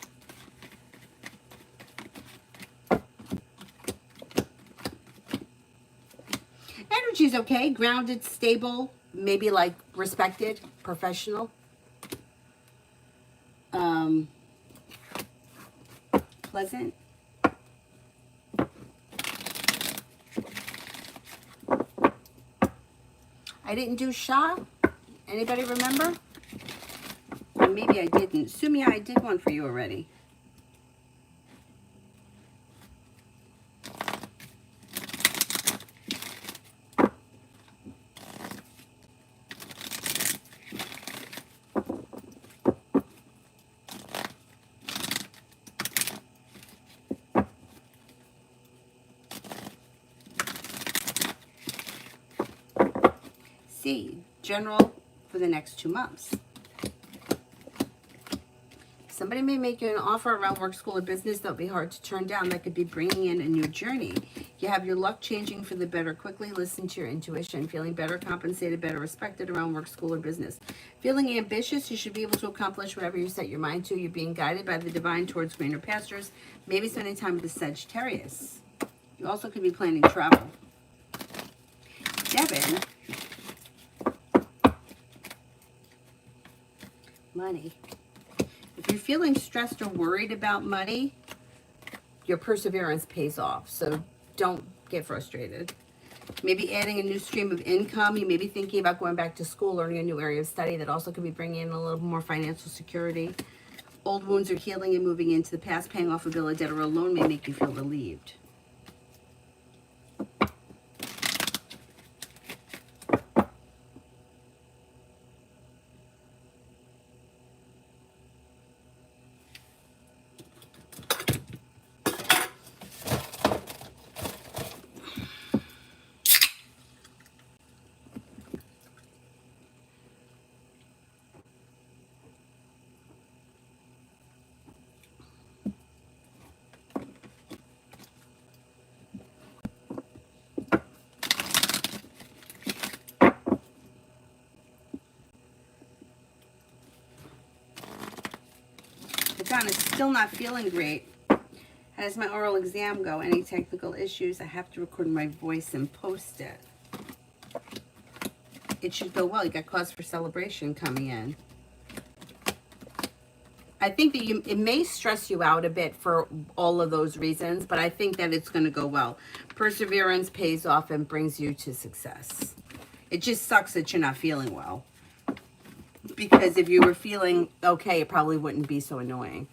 Energy's okay, grounded, stable, maybe like respected, professional. Pleasant. I didn't do Sha. Anybody remember? Or maybe I didn't. Sumia, I did one for you already. C, general for the next 2 months. Somebody may make you an offer around work, school, or business that'll be hard to turn down. That could be bringing in a new journey. You have your luck changing for the better quickly. Listen to your intuition. Feeling better compensated, better respected around work, school, or business. Feeling ambitious, you should be able to accomplish whatever you set your mind to. You're being guided by the divine towards greener pastures. Maybe spending time with the Sagittarius. You also could be planning travel. Devin. Money. If you're feeling stressed or worried about money, your perseverance pays off. So don't get frustrated. Maybe adding a new stream of income. You may be thinking about going back to school, learning a new area of study. That also could be bringing in a little more financial security. Old wounds are healing and moving into the past. Paying off a bill, a debt, or a loan may make you feel relieved. John is still not feeling great. How does my oral exam go? Any technical issues? I have to record my voice and post it. It should go well. You got cause for celebration coming in. I think that it may stress you out a bit for all of those reasons, but I think that it's going to go well. Perseverance pays off and brings you to success. It just sucks that you're not feeling well. Because if you were feeling okay, it probably wouldn't be so annoying.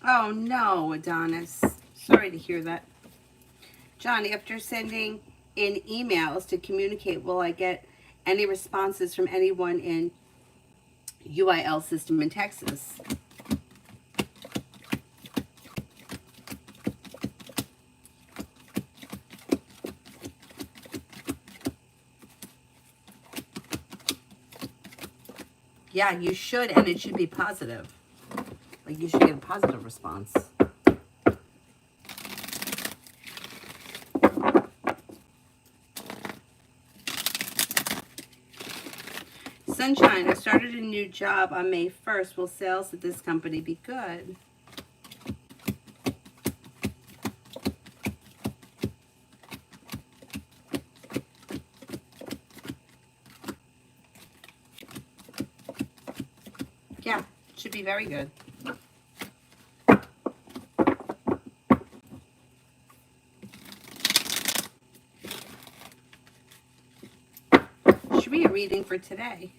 Oh no, Adonis. Sorry to hear that. John, after sending in emails to communicate, will I get any responses from anyone in UIL system in Texas? Yeah, you should, and it should be positive. Like, you should get a positive response. Sunshine, I started a new job on May 1st. Will sales at this company be good? Yeah, it should be very good. Should be a reading for today.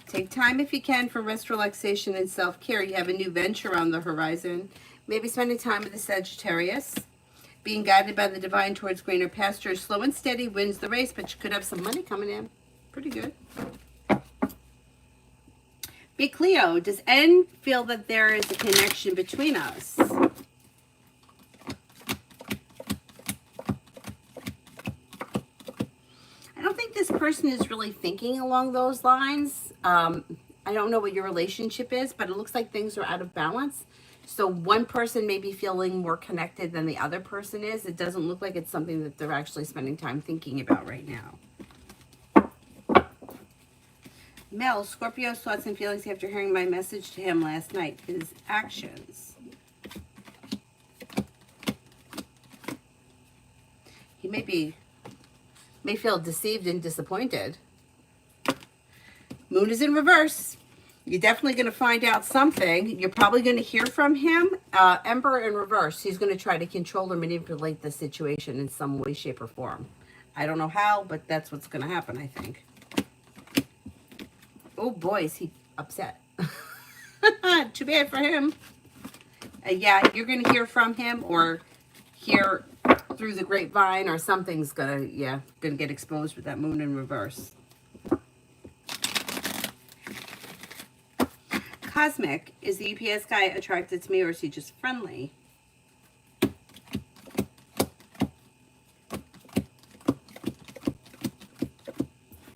Take time if you can for rest, relaxation, and self-care. You have a new venture on the horizon. Maybe spending time with the Sagittarius. Being guided by the divine towards greener pastures. Slow and steady wins the race, but you could have some money coming in. Pretty good. Big Cleo, does N feel that there is a connection between us? I don't think this person is really thinking along those lines. I don't know what your relationship is, but it looks like things are out of balance. So one person may be feeling more connected than the other person is. It doesn't look like it's something that they're actually spending time thinking about right now. Mel, Scorpio's thoughts and feelings after hearing my message to him last night. His actions. He may feel deceived and disappointed. Moon is in reverse. You're definitely going to find out something. You're probably going to hear from him. Emperor in reverse. He's going to try to control or manipulate the situation in some way, shape, or form. I don't know how, but that's what's going to happen, I think. Oh, boy, is he upset. Too bad for him. Yeah, you're going to hear from him or hear through the grapevine or something's going to get exposed with that moon in reverse. Cosmic, is the UPS guy attracted to me or is he just friendly?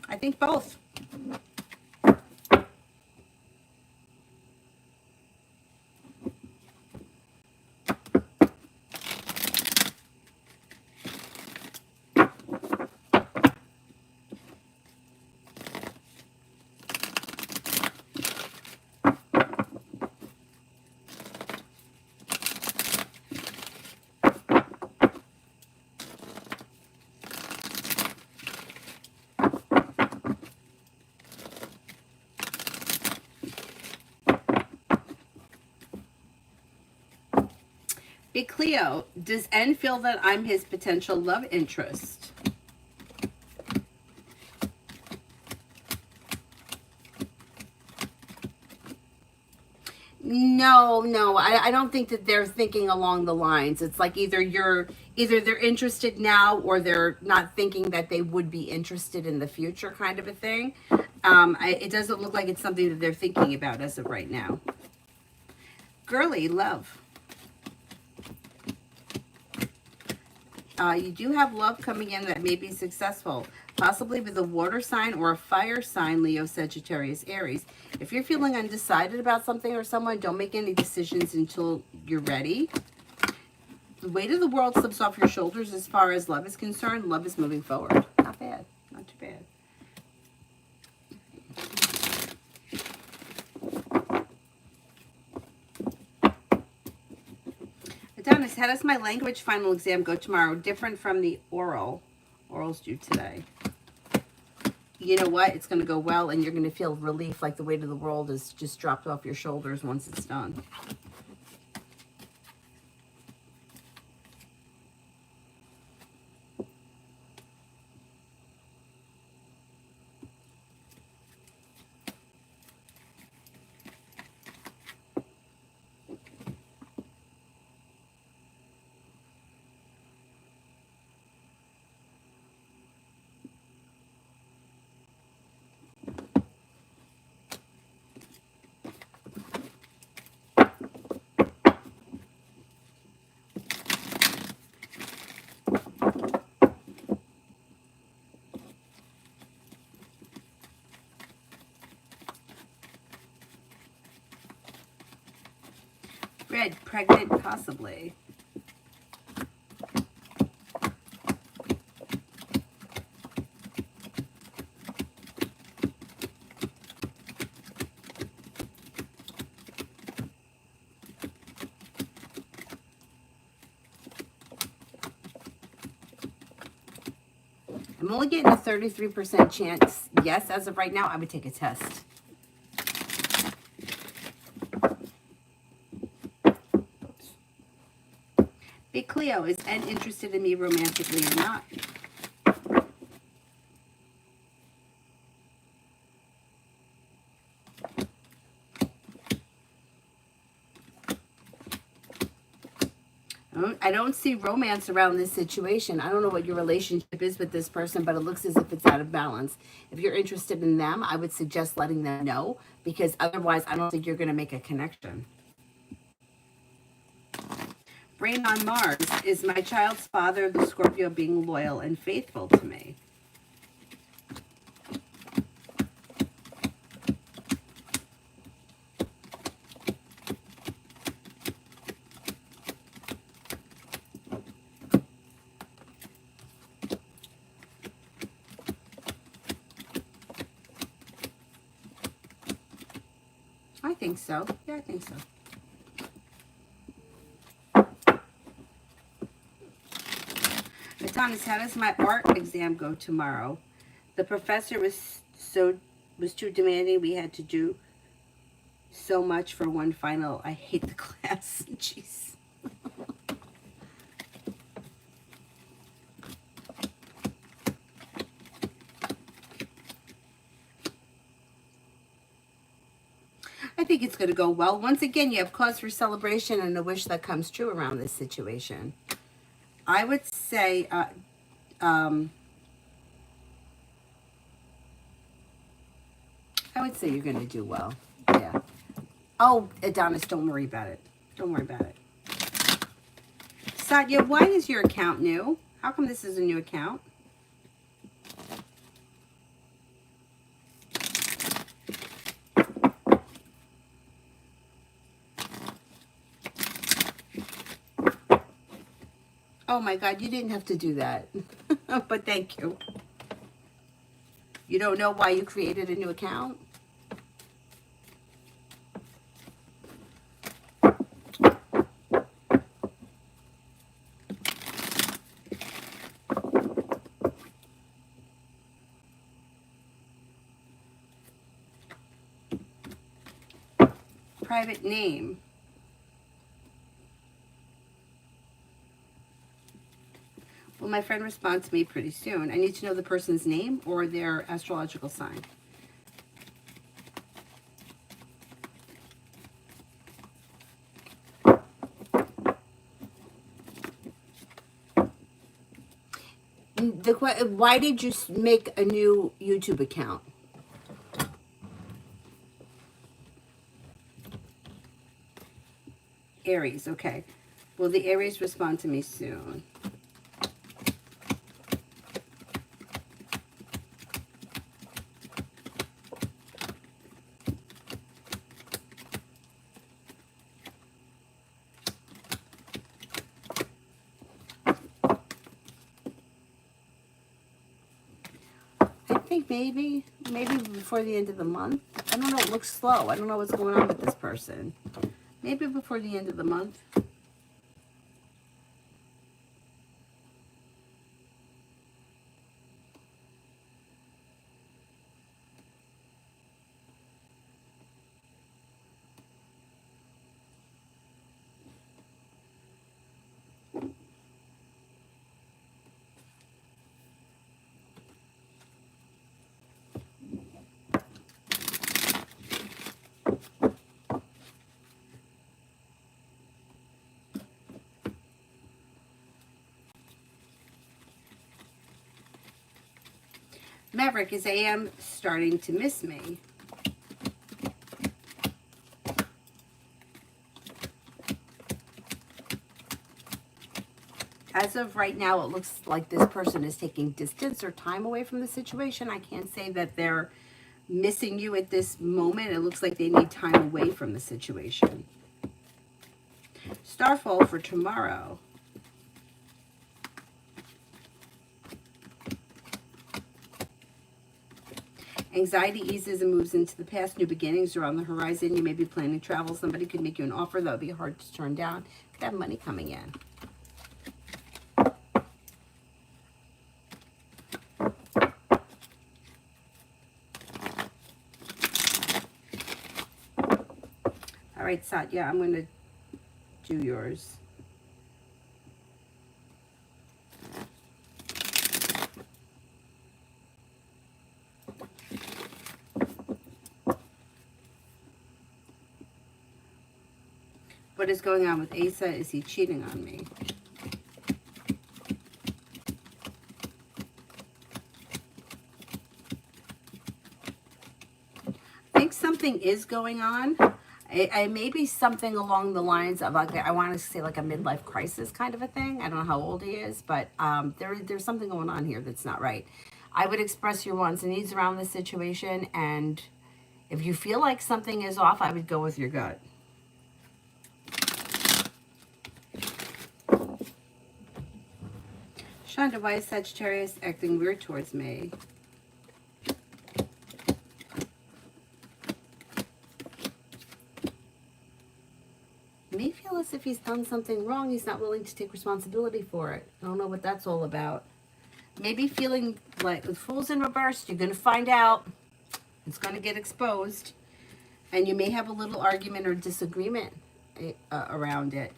I think both. Big Cleo, does N feel that I'm his potential love interest? No, I don't think that they're thinking along the lines. It's like either they're interested now or they're not thinking that they would be interested in the future, kind of a thing. It doesn't look like it's something that they're thinking about as of right now. Girly, love. You do have love coming in that may be successful, possibly with a water sign or a fire sign, Leo, Sagittarius, Aries. If you're feeling undecided about something or someone, don't make any decisions until you're ready. The weight of the world slips off your shoulders as far as love is concerned. Love is moving forward. Not bad. Not too bad. Adonis, how does my language final exam go tomorrow? Different from the oral. Oral's due today. You know what? It's going to go well, and you're going to feel relief, like the weight of the world is just dropped off your shoulders once it's done. Good. Pregnant, possibly. I'm only getting a 33% chance. Yes, as of right now, I would take a test. Big Cleo, is N interested in me romantically or not? I don't see romance around this situation. I don't know what your relationship is with this person, but it looks as if it's out of balance. If you're interested in them, I would suggest letting them know, because otherwise I don't think you're going to make a connection. Brain on Mars, is my child's father, the Scorpio, being loyal and faithful to me? I think so. Yeah, I think so. Adonis, how does my art exam go tomorrow? The professor was too demanding. We had to do so much for one final. I hate the class. Jeez. I think it's going to go well. Once again, you have cause for celebration and a wish that comes true around this situation. I would say, I would say you're going to do well. Yeah. Oh, Adonis, don't worry about it. Don't worry about it. Satya, why is your account new? How come this is a new account? Oh my God, you didn't have to do that. But thank you. You don't know why you created a new account? Private name. Will my friend respond to me pretty soon? I need to know the person's name or their astrological sign. Why did you make a new YouTube account? Aries, okay. Will the Aries respond to me soon? I think maybe before the end of the month. I don't know, it looks slow. I don't know what's going on with this person. Maybe before the end of the month. Maverick, is AM starting to miss me? As of right now, it looks like this person is taking distance or time away from the situation. I can't say that they're missing you at this moment. It looks like they need time away from the situation. Starfall for tomorrow. Anxiety eases and moves into the past. New beginnings are on the horizon. You may be planning travel. Somebody could make you an offer that would be hard to turn down. Could have money coming in. All right, Satya, I'm going to do yours. What is going on with Asa? Is he cheating on me? I think something is going on. It may be something along the lines of, like, I want to say like a midlife crisis kind of a thing. I don't know how old he is, but there's something going on here that's not right. I would express your wants and needs around this situation, and if you feel like something is off, I would go with your gut. Shonda, why is Sagittarius acting weird towards me? May feel as if he's done something wrong. He's not willing to take responsibility for it. I don't know what that's all about. Maybe feeling like with fools in reverse, you're going to find out. It's going to get exposed. And you may have a little argument or disagreement around it.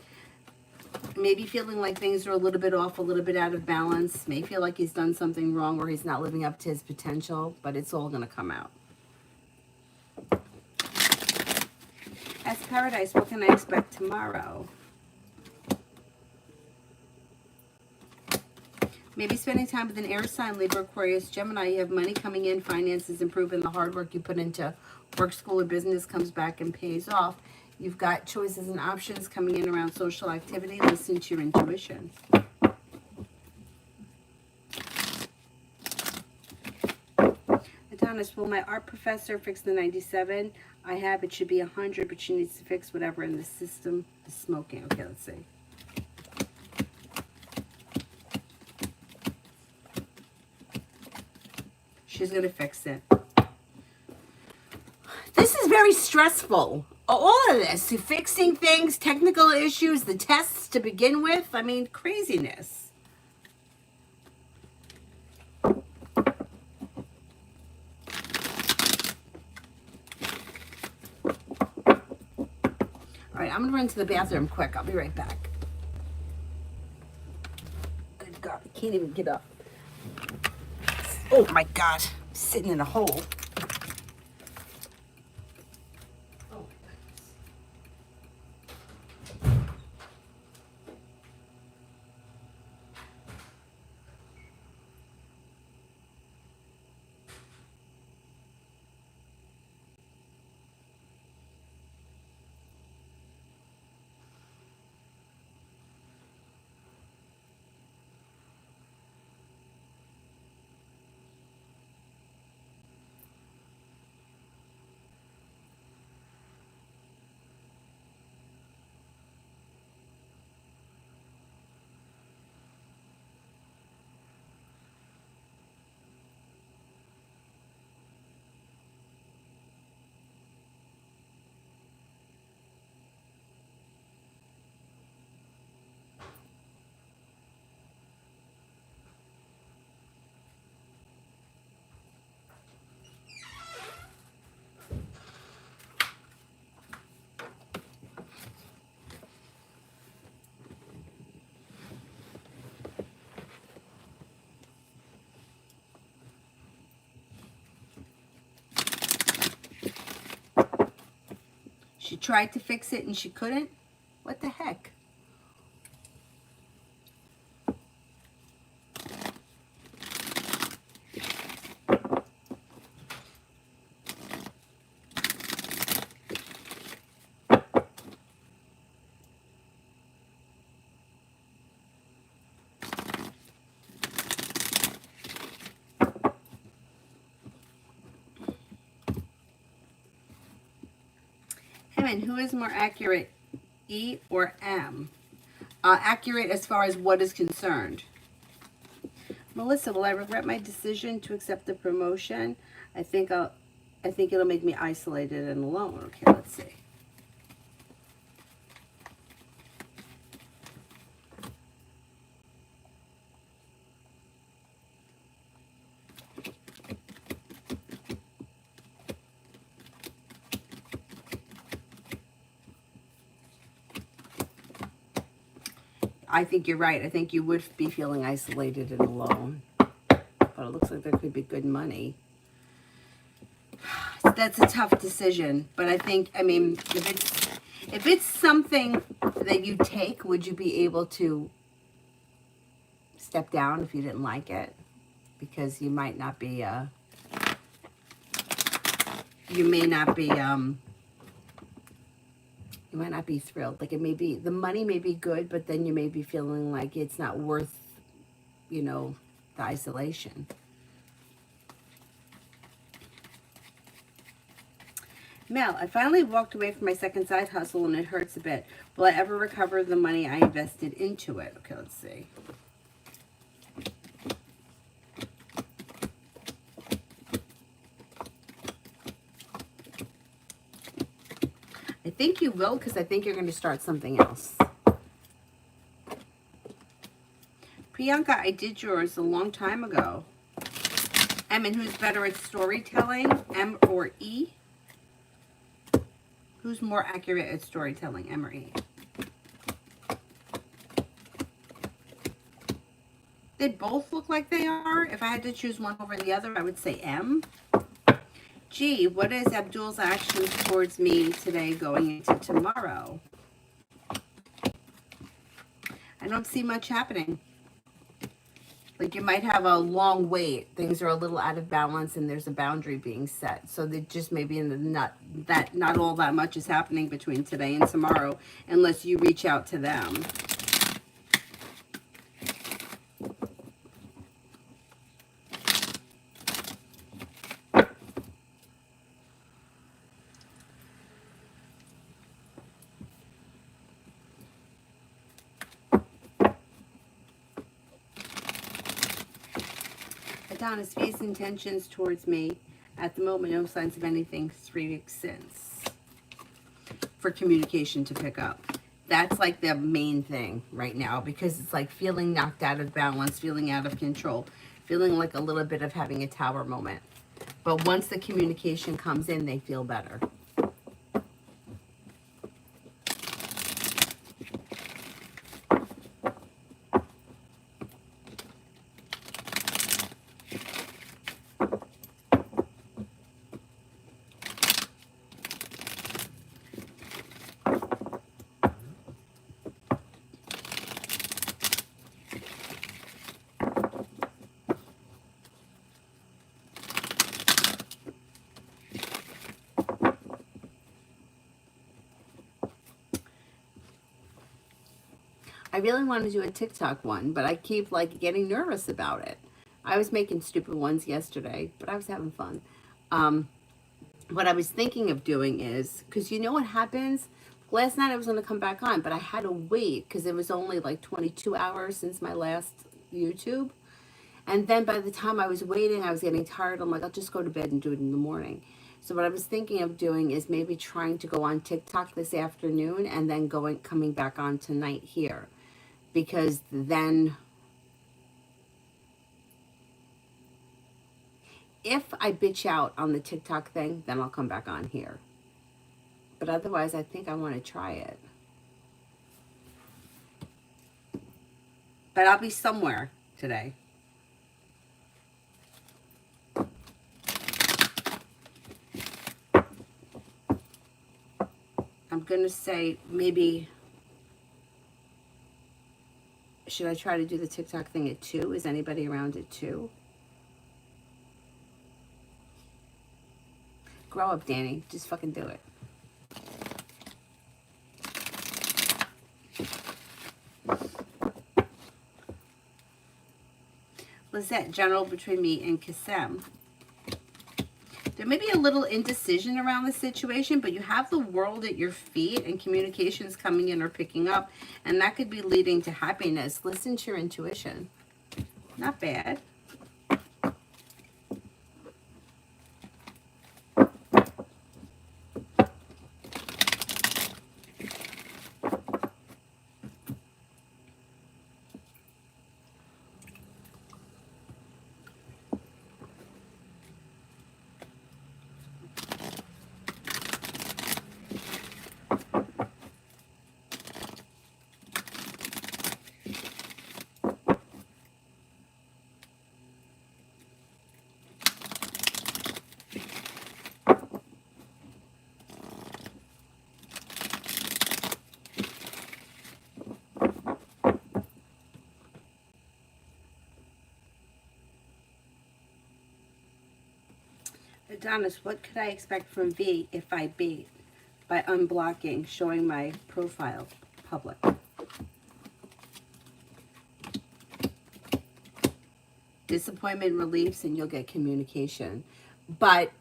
Maybe feeling like things are a little bit off, a little bit out of balance. May feel like he's done something wrong or he's not living up to his potential. But it's all going to come out. As Paradise, what can I expect tomorrow? Maybe spending time with an air sign, Libra, Aquarius, Gemini. You have money coming in, finances improve, and the hard work you put into work, school, or business comes back and pays off. You've got choices and options coming in around social activity. Listen to your intuition. Adonis, will my art professor fix the 97? I have. It should be 100, but she needs to fix whatever in the system is smoking. Okay, let's see. She's going to fix it. This is very stressful. All of this, fixing things, technical issues, the tests to begin with. I mean, craziness. All right, I'm going to run to the bathroom quick. I'll be right back. Good God, I can't even get up. Oh my God, I'm sitting in a hole. She tried to fix it and she couldn't? What the heck? Hey man, who is more accurate E or M? Accurate as far as what is concerned. Melissa, will I regret my decision to accept the promotion? I think it'll make me isolated and alone. Okay, let's see. I think you're right. I think you would be feeling isolated and alone. But it looks like there could be good money. That's a tough decision. But I think, I mean, if it's something that you take, would you be able to step down if you didn't like it? Because you might not be, you might not be thrilled. Like, it may be, the money may be good, but then you may be feeling like it's not worth, you know, the isolation. Mel, I finally walked away from my second side hustle and it hurts a bit. Will I ever recover the money I invested into it? Okay, let's see. I think you will, because I think you're going to start something else. Priyanka, I did yours a long time ago. M, and who's better at storytelling, M or E? Who's more accurate at storytelling, M or E? They both look like they are. If I had to choose one over the other, I would say M. G, what is Abdul's actions towards me today going into tomorrow? I don't see much happening. Like, you might have a long wait. Things are a little out of balance and there's a boundary being set. So they just maybe in the not all that much is happening between today and tomorrow unless you reach out to them. Adonis, V's intentions towards me at the moment, no signs of anything 3 weeks since. For communication to pick up. That's like the main thing right now, because it's like feeling knocked out of balance, feeling out of control, feeling like a little bit of having a tower moment. But once the communication comes in, they feel better. I really want to do a TikTok one, but I keep like getting nervous about it. I was making stupid ones yesterday, but I was having fun. What I was thinking of doing is, because you know what happens? Last night I was going to come back on, but I had to wait because it was only like 22 hours since my last YouTube. And then by the time I was waiting, I was getting tired. I'm like, I'll just go to bed and do it in the morning. So what I was thinking of doing is maybe trying to go on TikTok this afternoon and then coming back on tonight here. Because then, if I bitch out on the TikTok thing, then I'll come back on here. But otherwise, I think I want to try it. But I'll be somewhere today. I'm going to say maybe... Should I try to do the TikTok thing at 2? Is anybody around at 2? Grow up, Danny. Just fucking do it. Lizette, general between me and Kassem. There may be a little indecision around the situation, but you have the world at your feet and communications coming in or picking up, and that could be leading to happiness. Listen to your intuition. Not bad. Adonis, what could I expect from V if I bait by unblocking, showing my profile public? Disappointment reliefs and you'll get communication. But,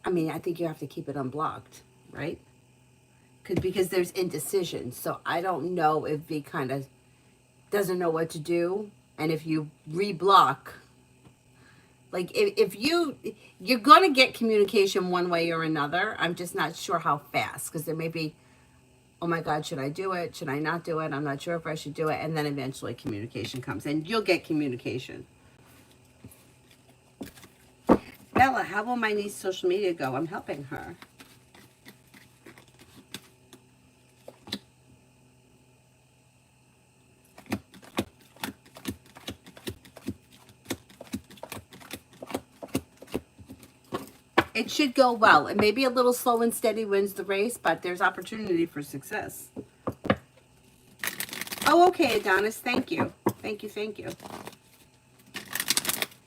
I mean, I think you have to keep it unblocked, right? Because there's indecision. So I don't know if V kind of doesn't know what to do. And if you reblock, like if you're going to get communication one way or another. I'm just not sure how fast, because there may be, oh my God, should I do it? Should I not do it? I'm not sure if I should do it. And then eventually communication comes and you'll get communication. Bella, how will my niece's social media go? I'm helping her. It should go well. It may be a little slow and steady wins the race, but there's opportunity for success. Oh, okay, Adonis. Thank you. Thank you. Thank you.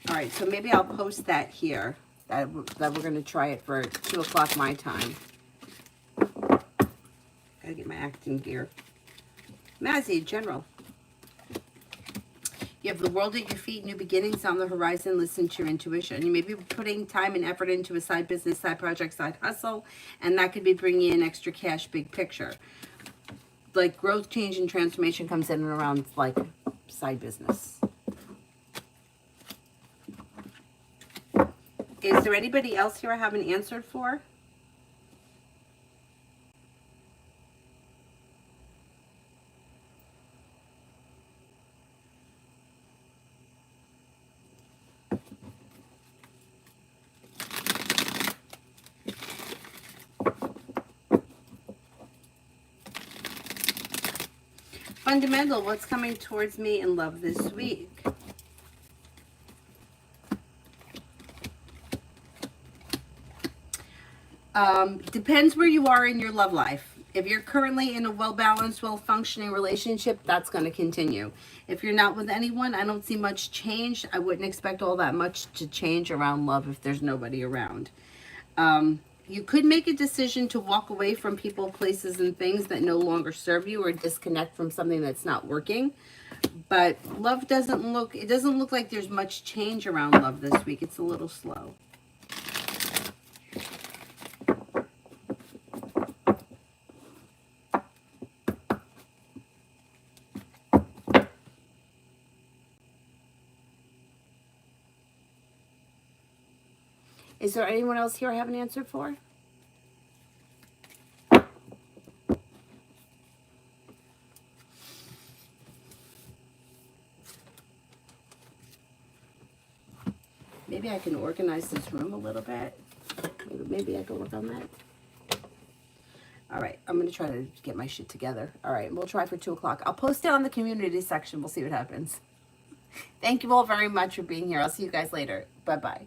All right, so maybe I'll post that here, that we're going to try it for 2 o'clock my time. Gotta get my acting gear. Mazzy, General. You have the world at your feet, new beginnings on the horizon. Listen to your intuition. You may be putting time and effort into a side business, side project, side hustle, and that could be bringing in extra cash, big picture. Like growth, change, and transformation comes in and around like side business. Is there anybody else here I haven't answered for? Fundamental, what's coming towards me in love this week? Depends where you are in your love life. If you're currently in a well-balanced, well-functioning relationship, that's going to continue. If you're not with anyone, I don't see much change. I wouldn't expect all that much to change around love if there's nobody around. You could make a decision to walk away from people, places, and things that no longer serve you, or disconnect from something that's not working. But love doesn't look like there's much change around love this week. It's a little slow. Is there anyone else here I haven't answered for? Maybe I can organize this room a little bit. Maybe I can work on that. All right, I'm going to try to get my shit together. All right, we'll try for 2 o'clock. I'll post it on the community section. We'll see what happens. Thank you all very much for being here. I'll see you guys later. Bye-bye.